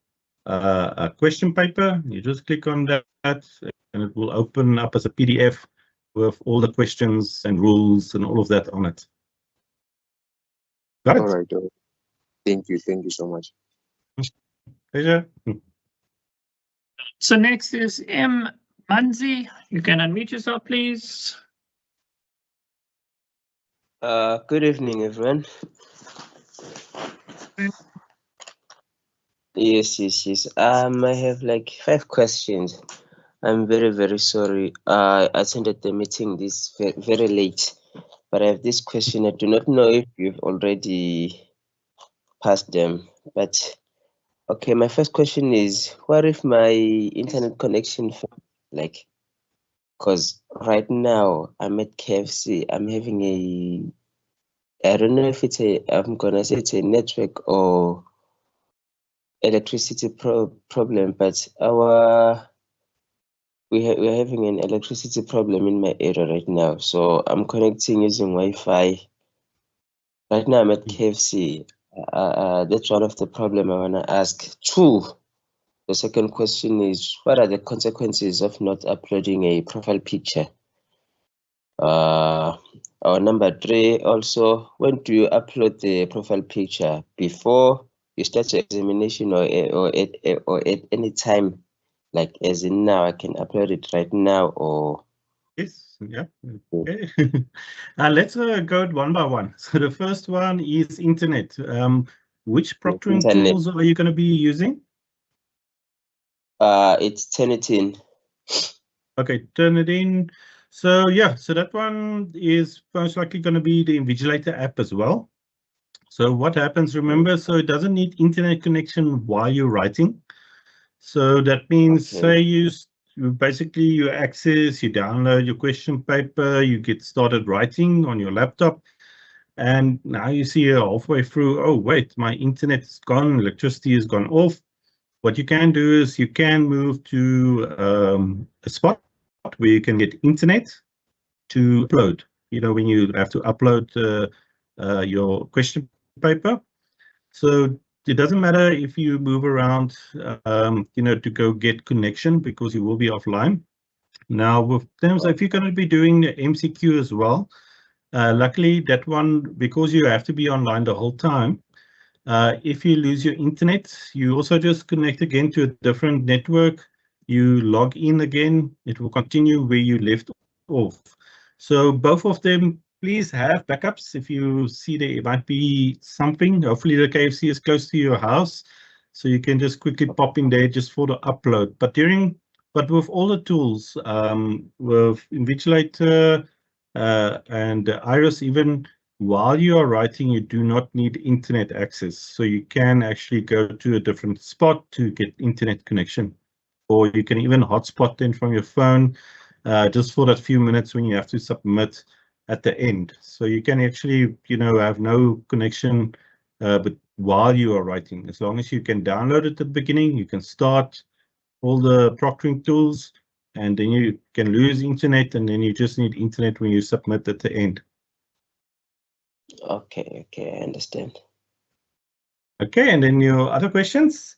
Speaker 2: a question paper. You just click on that and it will open up as a PDF with all the questions and rules and all of that on it. Got it?
Speaker 8: All right. Thank you so much.
Speaker 2: Pleasure.
Speaker 3: So next is M. Manzi. You can unmute yourself, please.
Speaker 9: Good evening, everyone. Yes. I have like 5 questions. I'm very sorry. I attended the meeting this very late, but I have this question. I do not know if you've already passed them, but okay. My first question is, what if my internet connection fails? Like, because right now I'm at KFC. I'm having I don't know if I'm gonna say it's a network or electricity problem, but we're having an electricity problem in my area right now. So I'm connecting using Wi-Fi. Right now I'm at KFC. That's one of the problem I wanna ask. 2, the second question is, what are the consequences of not uploading a profile picture? Or number 3, also, when do you upload the profile picture? Before you start your examination or at any time? Like as in now, I can upload it right now or?
Speaker 2: Yes, yeah. Okay. Let's go one by one. So the first one is internet. Which proctoring tools are you going to be using?
Speaker 9: It's Turnitin.
Speaker 2: Okay, Turnitin. So yeah, so that one is most likely going to be the Invigilator app as well. So what happens, remember, so it doesn't need internet connection while you're writing. So that means, say you basically you access, you download your question paper, you get started writing on your laptop, and now you see halfway through, oh wait, my internet is gone, electricity has gone off. What you can do is you can move to a spot where you can get internet to upload. You know, when you have to upload your question paper. So it doesn't matter if you move around, you know, to go get connection because you will be offline. Now, with terms, if you're going to be doing the MCQ as well, luckily that one, because you have to be online the whole time, if you lose your internet, you also just connect again to a different network. You log in again, it will continue where you left off. So both of them, please have backups. If you see there might be something, hopefully the KFC is close to your house, so you can just quickly pop in there just for the upload. But with all the tools, with Invigilator and Iris, even while you are writing, you do not need internet access. So you can actually go to a different spot to get internet connection, or you can even hotspot in from your phone just for that few minutes when you have to submit at the end. So you can actually, you know, have no connection but while you are writing. As long as you can download it at the beginning, you can start all the proctoring tools, and then you can lose internet, and then you just need internet when you submit at the end.
Speaker 9: Okay, I understand.
Speaker 2: Okay, and then your other questions?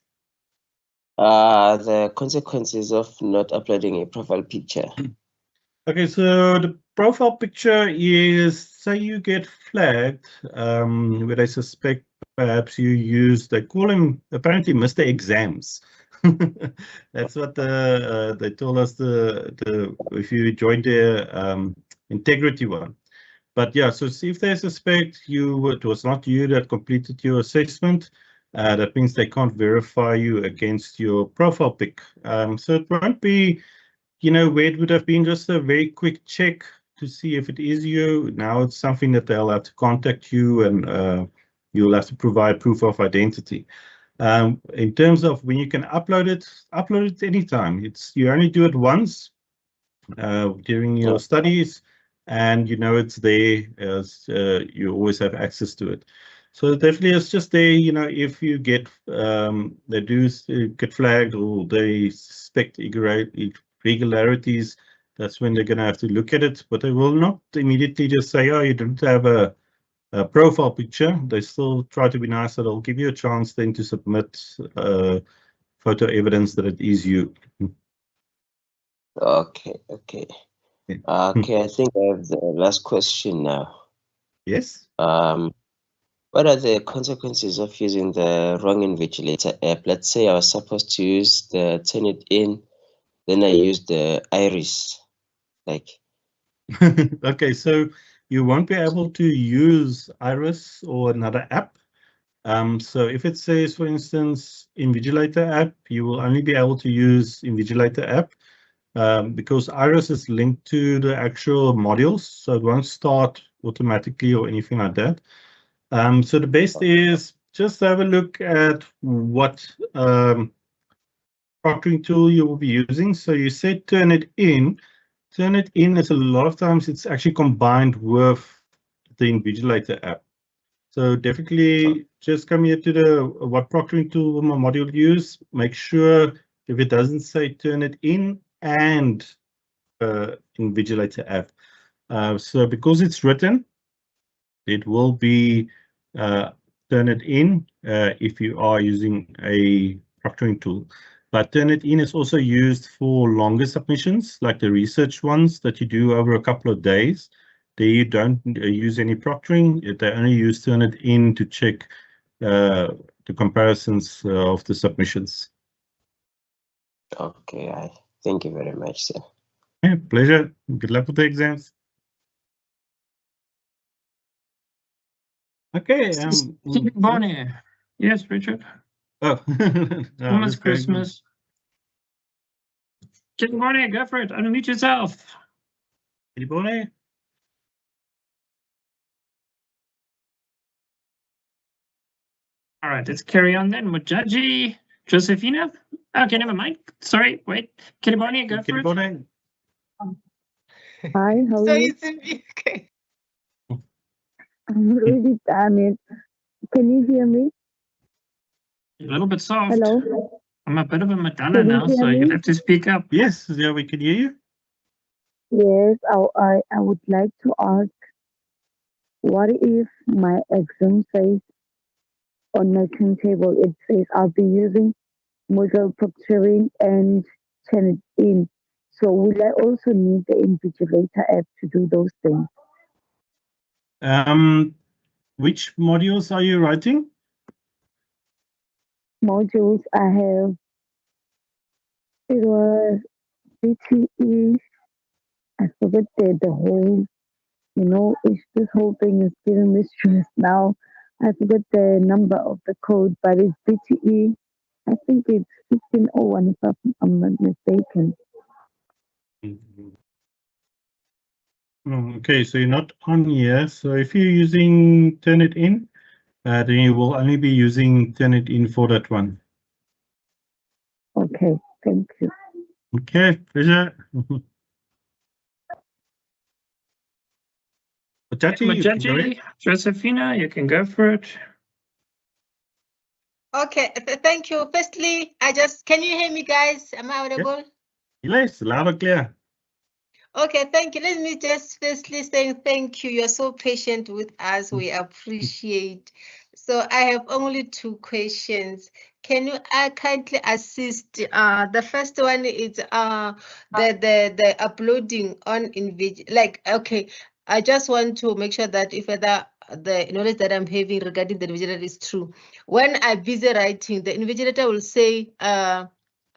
Speaker 9: The consequences of not uploading a profile picture.
Speaker 2: Okay, so the profile picture is, say you get flagged, where I suspect perhaps you use, they call him apparently Mr. Exams. That's what they told us if you joined the integrity one. But yeah, so see if they suspect it was not you that completed your assessment, that means they can't verify you against your profile pic. So it won't be, you know, where it would have been just a very quick check to see if it is you. Now it's something that they'll have to contact you, and you'll have to provide proof of identity. In terms of when you can upload it anytime. You only do it once during your studies, and you know it's there, as you always have access to it. So definitely it's just there, you know, if you get they do get flagged or they suspect irregularities, that's when they're going to have to look at it. But they will not immediately just say, oh, you don't have a profile picture. They still try to be nice, so they'll give you a chance then to submit photo evidence that it is you.
Speaker 9: Okay, okay. Okay, I think I have the last question now.
Speaker 2: Yes.
Speaker 9: What are the consequences of using the wrong invigilator app? Let's say I was supposed to use the Turnitin, then I used the Iris. Like,
Speaker 2: okay, so you won't be able to use Iris or another app. So if it says, for instance, Invigilator app, you will only be able to use Invigilator app because Iris is linked to the actual modules, so it won't start automatically or anything like that. So the best is just have a look at what proctoring tool you will be using. So you said Turnitin. Turnitin is a lot of times it's actually combined with the Invigilator app. So definitely just come here to the what proctoring tool will my module use. Make sure if it doesn't say Turnitin and Invigilator app. So because it's written, it will be Turnitin if you are using a proctoring tool. But Turnitin is also used for longer submissions, like the research ones that you do over a couple of days. There you don't use any proctoring. They only use Turnitin to check the comparisons of the submissions.
Speaker 9: okay, thank you very much, sir.
Speaker 2: Yeah, pleasure. Good luck with the exams. Okay.
Speaker 3: Bonnie. Yes, Richard.
Speaker 2: Oh,
Speaker 3: Almost Christmas. Good morning, go for it. Unmute yourself.
Speaker 2: Good morning.
Speaker 3: All right, let's carry on then with Judgy Josephina. Okay, never mind. Sorry, wait. Kiriboni, go for it.
Speaker 10: Hi, how are you?
Speaker 11: Okay.
Speaker 10: I'm really damn it. Can you hear me?
Speaker 3: A little bit soft.
Speaker 10: Hello?
Speaker 3: I'm a bit of a Madonna
Speaker 10: Can you
Speaker 3: now,
Speaker 10: hear
Speaker 3: so
Speaker 10: me?
Speaker 3: you'll have to speak up.
Speaker 2: Yes, yeah, we can hear you.
Speaker 10: Yes, I would like to ask, what if my exam says on my timetable, it says I'll be using model proctoring and Turnitin. So will I also need the Invigilator app to do those things?
Speaker 2: Which modules are you writing?
Speaker 10: Modules I have, it was BTE, I forget the whole, it's this whole thing is giving me stress now. I forget the number of the code, but it's BTE. I think it's 1501 if I'm not mistaken.
Speaker 2: Okay, so you're not on here. So if you're using Turnitin, then you will only be using Turnitin for that one.
Speaker 10: Okay, thank you.
Speaker 2: Okay, pleasure.
Speaker 3: Majanji, Josephina, you can go for it.
Speaker 22: Okay, thank you. Firstly, can you hear me, guys? Am I audible?
Speaker 2: Yes, loud and clear.
Speaker 22: Okay, thank you. Let me just firstly say thank you. You're so patient with us. We appreciate. So I have only 2 questions. Can you kindly assist? The first one is the uploading on Invig. Like, okay, I just want to make sure that if the knowledge that I'm having regarding the invigilator is true. When I'm busy writing, the invigilator will say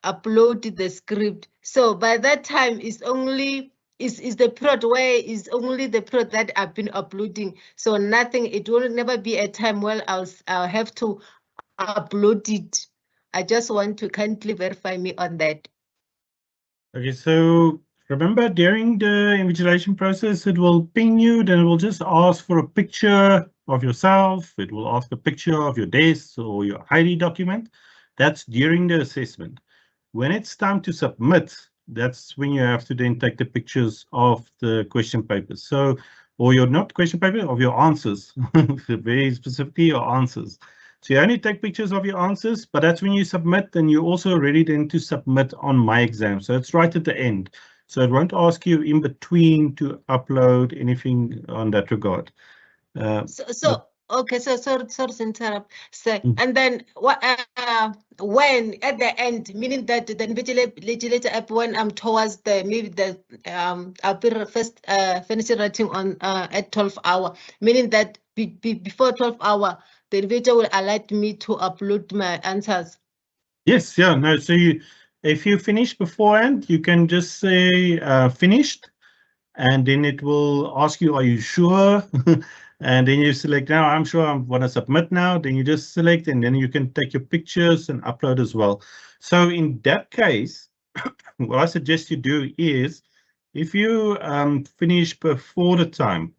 Speaker 22: upload the script. So by that time, it's only is the period where is only the period that I've been uploading. So nothing. It will never be a time where I'll have to upload it. I just want to kindly verify me on that.
Speaker 2: Okay, so remember during the invigilation process, it will ping you, then it will just ask for a picture of yourself. It will ask a picture of your desk or your ID document. That's during the assessment. When it's time to submit, that's when you have to then take the pictures of the question papers. So, or your not question paper, of your answers, very specifically your answers. So you only take pictures of your answers, but that's when you submit, and you're also ready then to submit on myExams. So it's right at the end. So it won't ask you in between to upload anything on that regard.
Speaker 22: Okay, so sorry to interrupt. So, and then what? When at the end, meaning that the invigilator app, when I'm towards the maybe the I'll be first finishing writing on at 12 hour, meaning that before 12 hour, the invigilator will allow me to upload my answers.
Speaker 2: Yes, yeah, no. So if you finish beforehand, you can just say finished, and then it will ask you, are you sure? And then you select, now I'm sure I want to submit now. Then you just select, and then you can take your pictures and upload as well. So in that case, what I suggest you do is, if you finish before the time,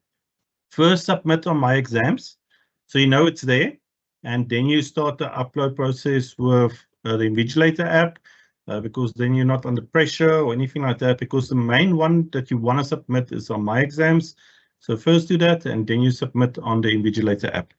Speaker 2: first submit on myExams, so you know it's there, and then you start the upload process with the Invigilator app, because then you're not under pressure or anything like that, because the main one that you want to submit is on myExams. So first do that, and then you submit on the Invigilator app.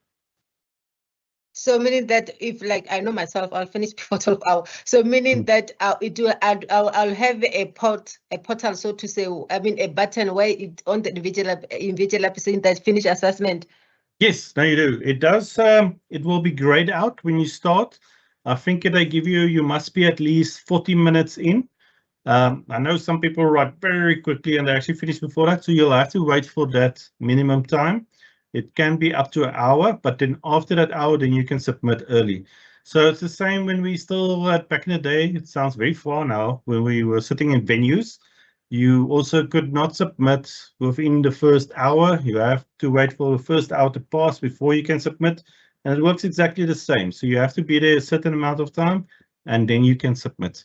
Speaker 22: So meaning that if, like, I know myself, I'll finish before 12 hours. So meaning that I'll have a portal, so to say. I mean, a button where it on the individual app saying that finish assessment.
Speaker 2: Yes, no, you do. It does. It will be grayed out when you start. I think they give you must be at least 40 minutes in. I know some people write very quickly and they actually finish before that, so you'll have to wait for that minimum time. It can be up to an hour, but then after that hour, then you can submit early. So it's the same when we still back in the day. It sounds very far now, when we were sitting in venues. You also could not submit within the first hour. You have to wait for the first hour to pass before you can submit. And it works exactly the same. So you have to be there a certain amount of time, and then you can submit.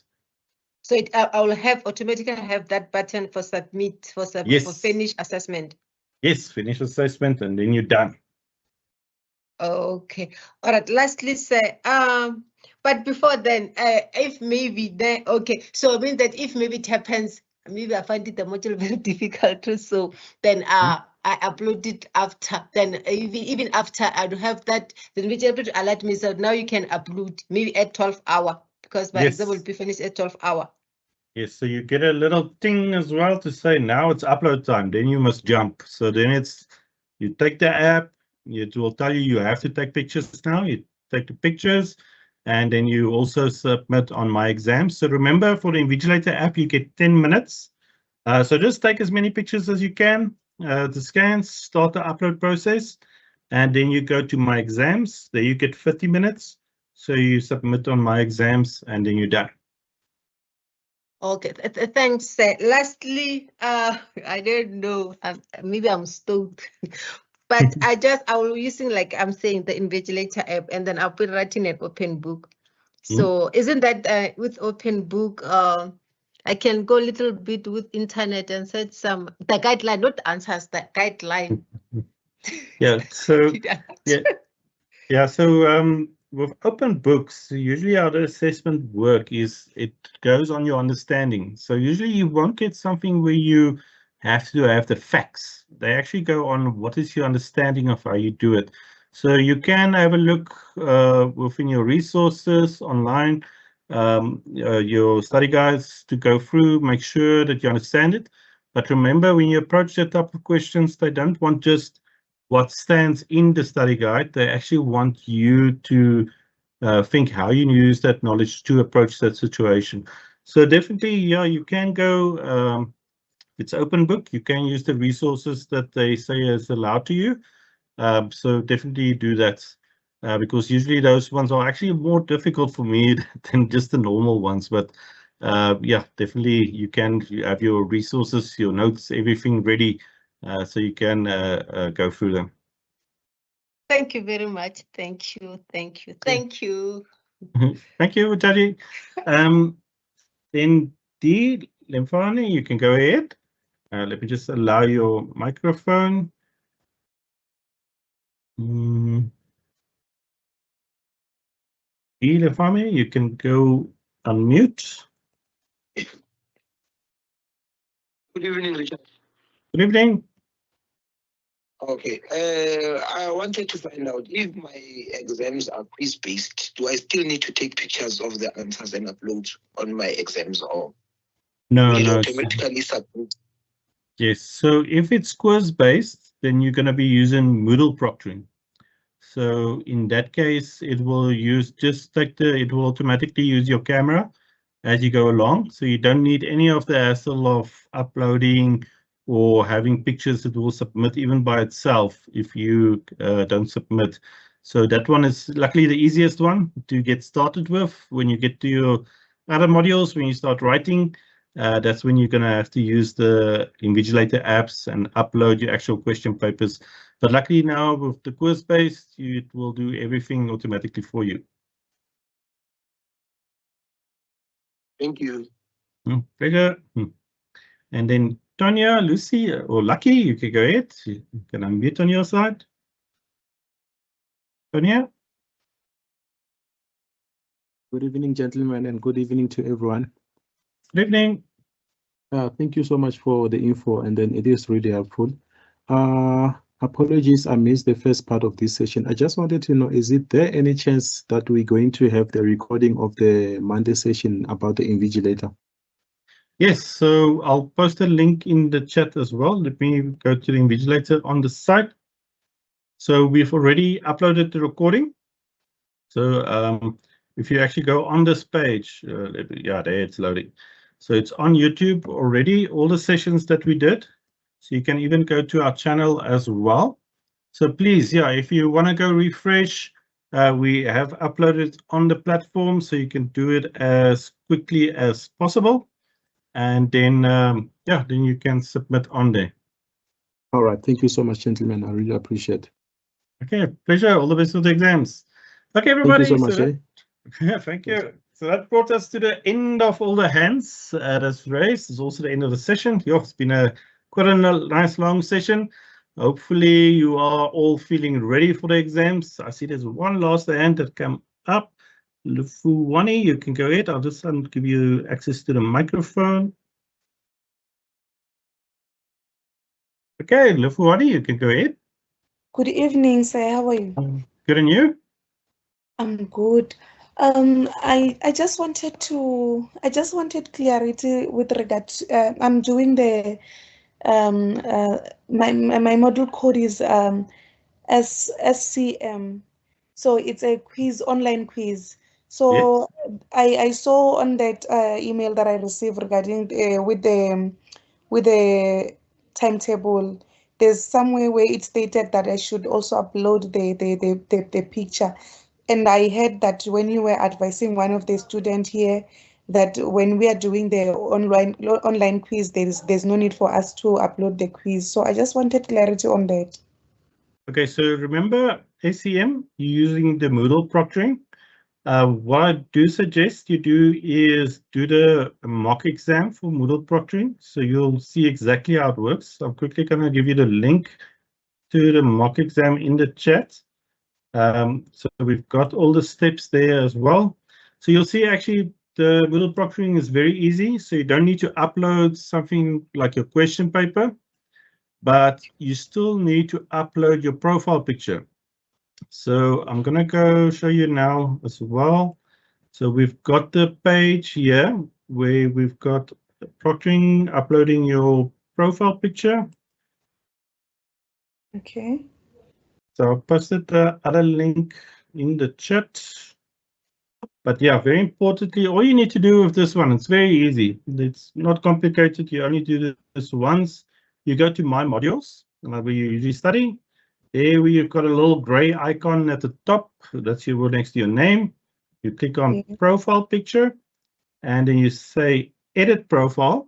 Speaker 22: So I will automatically have that button for submit, for finish assessment.
Speaker 2: Yes, finish assessment, and then you're done.
Speaker 22: Okay. All right. Lastly, say, but before then, if maybe then, okay. So I mean that if maybe it happens, maybe I find it the module very difficult too. So then I upload it after. Then even after I do have that, then we able to alert me. So now you can upload maybe at 12 hour, because my exam will be finished at 12 hour.
Speaker 2: Yes, so you get a little thing as well to say now it's upload time. Then you must jump. So then it's, you take the app, it will tell you have to take pictures now. You take the pictures, and then you also submit on myExams. So remember, for the Invigilator app, you get 10 minutes. So just take as many pictures as you can, the scans, start the upload process, and then you go to myExams. There you get 50 minutes. So you submit on myExams, and then you're done.
Speaker 22: Okay, thanks. Lastly, I don't know, maybe I'm stoked, but I will using, like I'm saying, the Invigilator app, and then I'll be writing an open book. So isn't that with open book, I can go a little bit with internet and set the guideline, not answers, the guideline.
Speaker 2: Yeah, so yeah, so with open books, usually how the assessment work is it goes on your understanding. So usually you won't get something where you have to have the facts. They actually go on what is your understanding of how you do it. So you can have a look within your resources online, your study guides to go through, make sure that you understand it. But remember, when you approach that type of questions, they don't want just what stands in the study guide. They actually want you to think how you use that knowledge to approach that situation. So definitely, yeah, you can go, it's open book. You can use the resources that they say is allowed to you. So definitely do that, because usually those ones are actually more difficult for me than just the normal ones. But yeah, definitely you have your resources, your notes, everything ready, so you can go through them.
Speaker 22: Thank you very much. Thank you. Thank you. Thank you.
Speaker 2: Thank you, Jaji. Then D. Lemfani, you can go ahead. Let me just allow your microphone. D. Lemfani, you can go unmute.
Speaker 4: Good evening, Richard.
Speaker 2: Good evening.
Speaker 4: Okay. I wanted to find out if my exams are quiz-based, do I still need to take pictures of the answers and upload on my exams, or
Speaker 2: No,
Speaker 4: will it
Speaker 2: no.
Speaker 4: automatically submit?
Speaker 2: Yes. So if it's quiz-based, then you're going to be using Moodle proctoring. So in that case, it will use just like it will automatically use your camera as you go along. So you don't need any of the hassle of uploading or having pictures that will submit even by itself if you don't submit. So that one is luckily the easiest one to get started with. When you get to your other modules, when you start writing, that's when you're going to have to use the Invigilator apps and upload your actual question papers. But luckily now with the quiz-based, it will do everything automatically for you.
Speaker 4: Thank you.
Speaker 2: Pleasure. And then Tonya, Lucy, or Lucky, you can go ahead. You can unmute on your side. Tonya?
Speaker 12: Good evening, gentlemen, and good evening to everyone.
Speaker 2: Good evening.
Speaker 12: Thank you so much for the info, and then it is really helpful. Apologies, I missed the first part of this session. I just wanted to know, is it there any chance that we're going to have the recording of the Monday session about the Invigilator?
Speaker 2: Yes, so I'll post a link in the chat as well. Let me go to the Invigilator on the site. So we've already uploaded the recording. So if you actually go on this page, yeah, there it's loading. So it's on YouTube already, all the sessions that we did. So you can even go to our channel as well. So please, yeah, if you want to go refresh, we have uploaded on the platform, so you can do it as quickly as possible. And then, yeah, then you can submit on there.
Speaker 12: All right. Thank you so much, gentlemen. I really appreciate it.
Speaker 2: Okay, pleasure. All the best with the exams. Okay, everybody.
Speaker 12: Thank you so much.
Speaker 2: Yeah, thank you. So that brought us to the end of all the hands that's raised. It's also the end of the session. Yeah, it's been quite a nice long session. Hopefully you are all feeling ready for the exams. I see there's one last hand that came up. Lufuwani, you can go ahead. I'll just give you access to the microphone. Okay, Lufuwani, you can go ahead.
Speaker 23: Good evening, sir. How are you?
Speaker 2: Good, and you?
Speaker 23: I'm good. I just wanted clarity with regard to, I'm doing the my module code is SCM, so it's a quiz, online quiz. So I saw on that email that I received regarding with the timetable, there's somewhere where it stated that I should also upload the picture. And I heard that when you were advising one of the students here that when we are doing the online quiz, there's no need for us to upload the quiz. So I just wanted clarity on that.
Speaker 2: Okay, so remember SCM, you're using the Moodle proctoring. What I do suggest you do is do the mock exam for Moodle proctoring. So you'll see exactly how it works. I'm quickly going to give you the link to the mock exam in the chat. So we've got all the steps there as well. So you'll see actually the Moodle proctoring is very easy. So you don't need to upload something like your question paper, but you still need to upload your profile picture. So I'm going to go show you now as well. So we've got the page here where we've got proctoring, uploading your profile picture.
Speaker 23: Okay.
Speaker 2: So I posted the other link in the chat. But yeah, very importantly, all you need to do with this one, it's very easy. It's not complicated. You only do this once. You go to My Modules, where you usually study. There you've got a little gray icon at the top. That's your word next to your name. You click on Profile Picture, and then you say Edit Profile.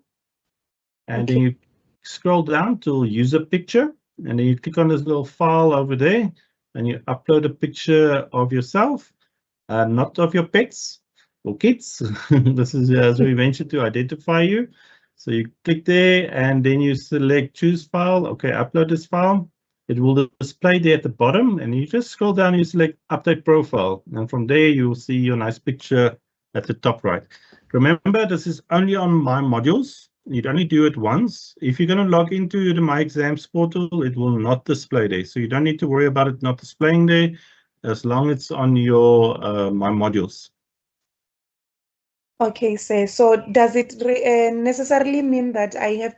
Speaker 2: And then you scroll down to User Picture. And then you click on this little file over there, and you upload a picture of yourself. Not of your pets or kids. This is as we mentioned to identify you. So you click there and then you select choose file. Okay, upload this file. It will display there at the bottom, and you just scroll down and you select update profile. And from there you'll see your nice picture at the top right. Remember, this is only on My Modules. You'd only do it once. If you're going to log into the myExams portal, it will not display there. So you don't need to worry about it not displaying there as long as it's on your my modules.
Speaker 23: Okay, so does it necessarily mean that I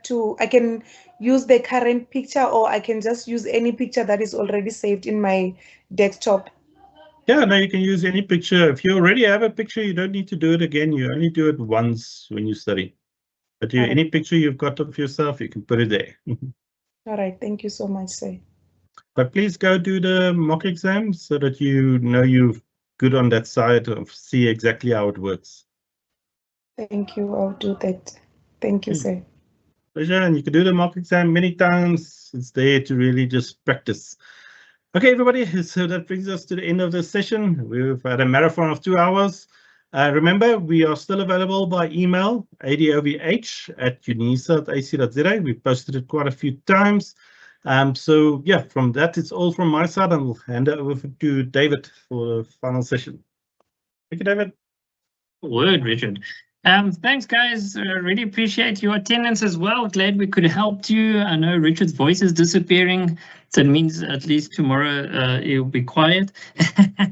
Speaker 23: can use the current picture, or I can just use any picture that is already saved in my desktop?
Speaker 2: Yeah, no, you can use any picture. If you already have a picture, you don't need to do it again. You only do it once when you study. But any picture you've got of yourself, you can put it there.
Speaker 23: All right, thank you so much, sir.
Speaker 2: But please go do the mock exam so that you know you're good on that side of see exactly how it works.
Speaker 23: Thank you, I'll do that. Thank you, sir.
Speaker 2: Pleasure, and you can do the mock exam many times. It's there to really just practice. Okay, everybody, so that brings us to the end of the session. We've had a marathon of 2 hours. Remember, we are still available by email, adovh@unisa.ac.za. We've posted it quite a few times. So yeah, from that, it's all from my side, and we'll hand it over to David for the final session. Thank you, David.
Speaker 3: Word, Richard. Thanks, guys. Really appreciate your attendance as well. Glad we could help you. I know Richard's voice is disappearing, so it means at least tomorrow it'll be quiet.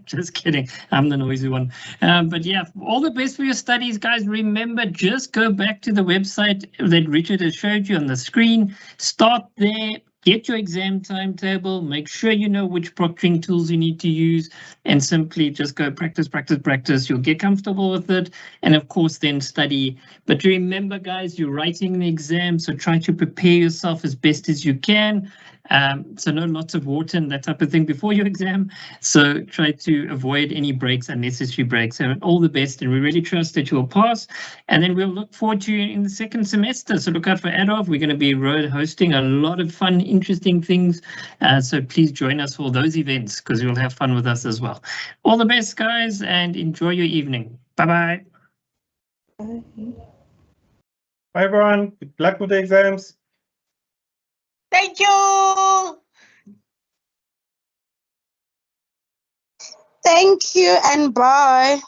Speaker 3: Just kidding. I'm the noisy one. But yeah, all the best for your studies, guys. Remember, just go back to the website that Richard has showed you on the screen. Start there. Get your exam timetable, make sure you know which proctoring tools you need to use, and simply just go practice, practice, practice. You'll get comfortable with it, and of course then study. But remember, guys, you're writing the exam, so try to prepare yourself as best as you can. So no lots of water and that type of thing before your exam. So try to avoid any breaks, unnecessary breaks. And all the best, and we really trust that you'll pass. And then we'll look forward to you in the second semester. So look out for Adolf. We're going to be hosting a lot of fun, interesting things. So please join us for those events because you'll have fun with us as well. All the best, guys, and enjoy your evening. Bye-bye.
Speaker 2: Bye, everyone. Good luck with the exams.
Speaker 22: Thank you.
Speaker 21: Thank you and bye.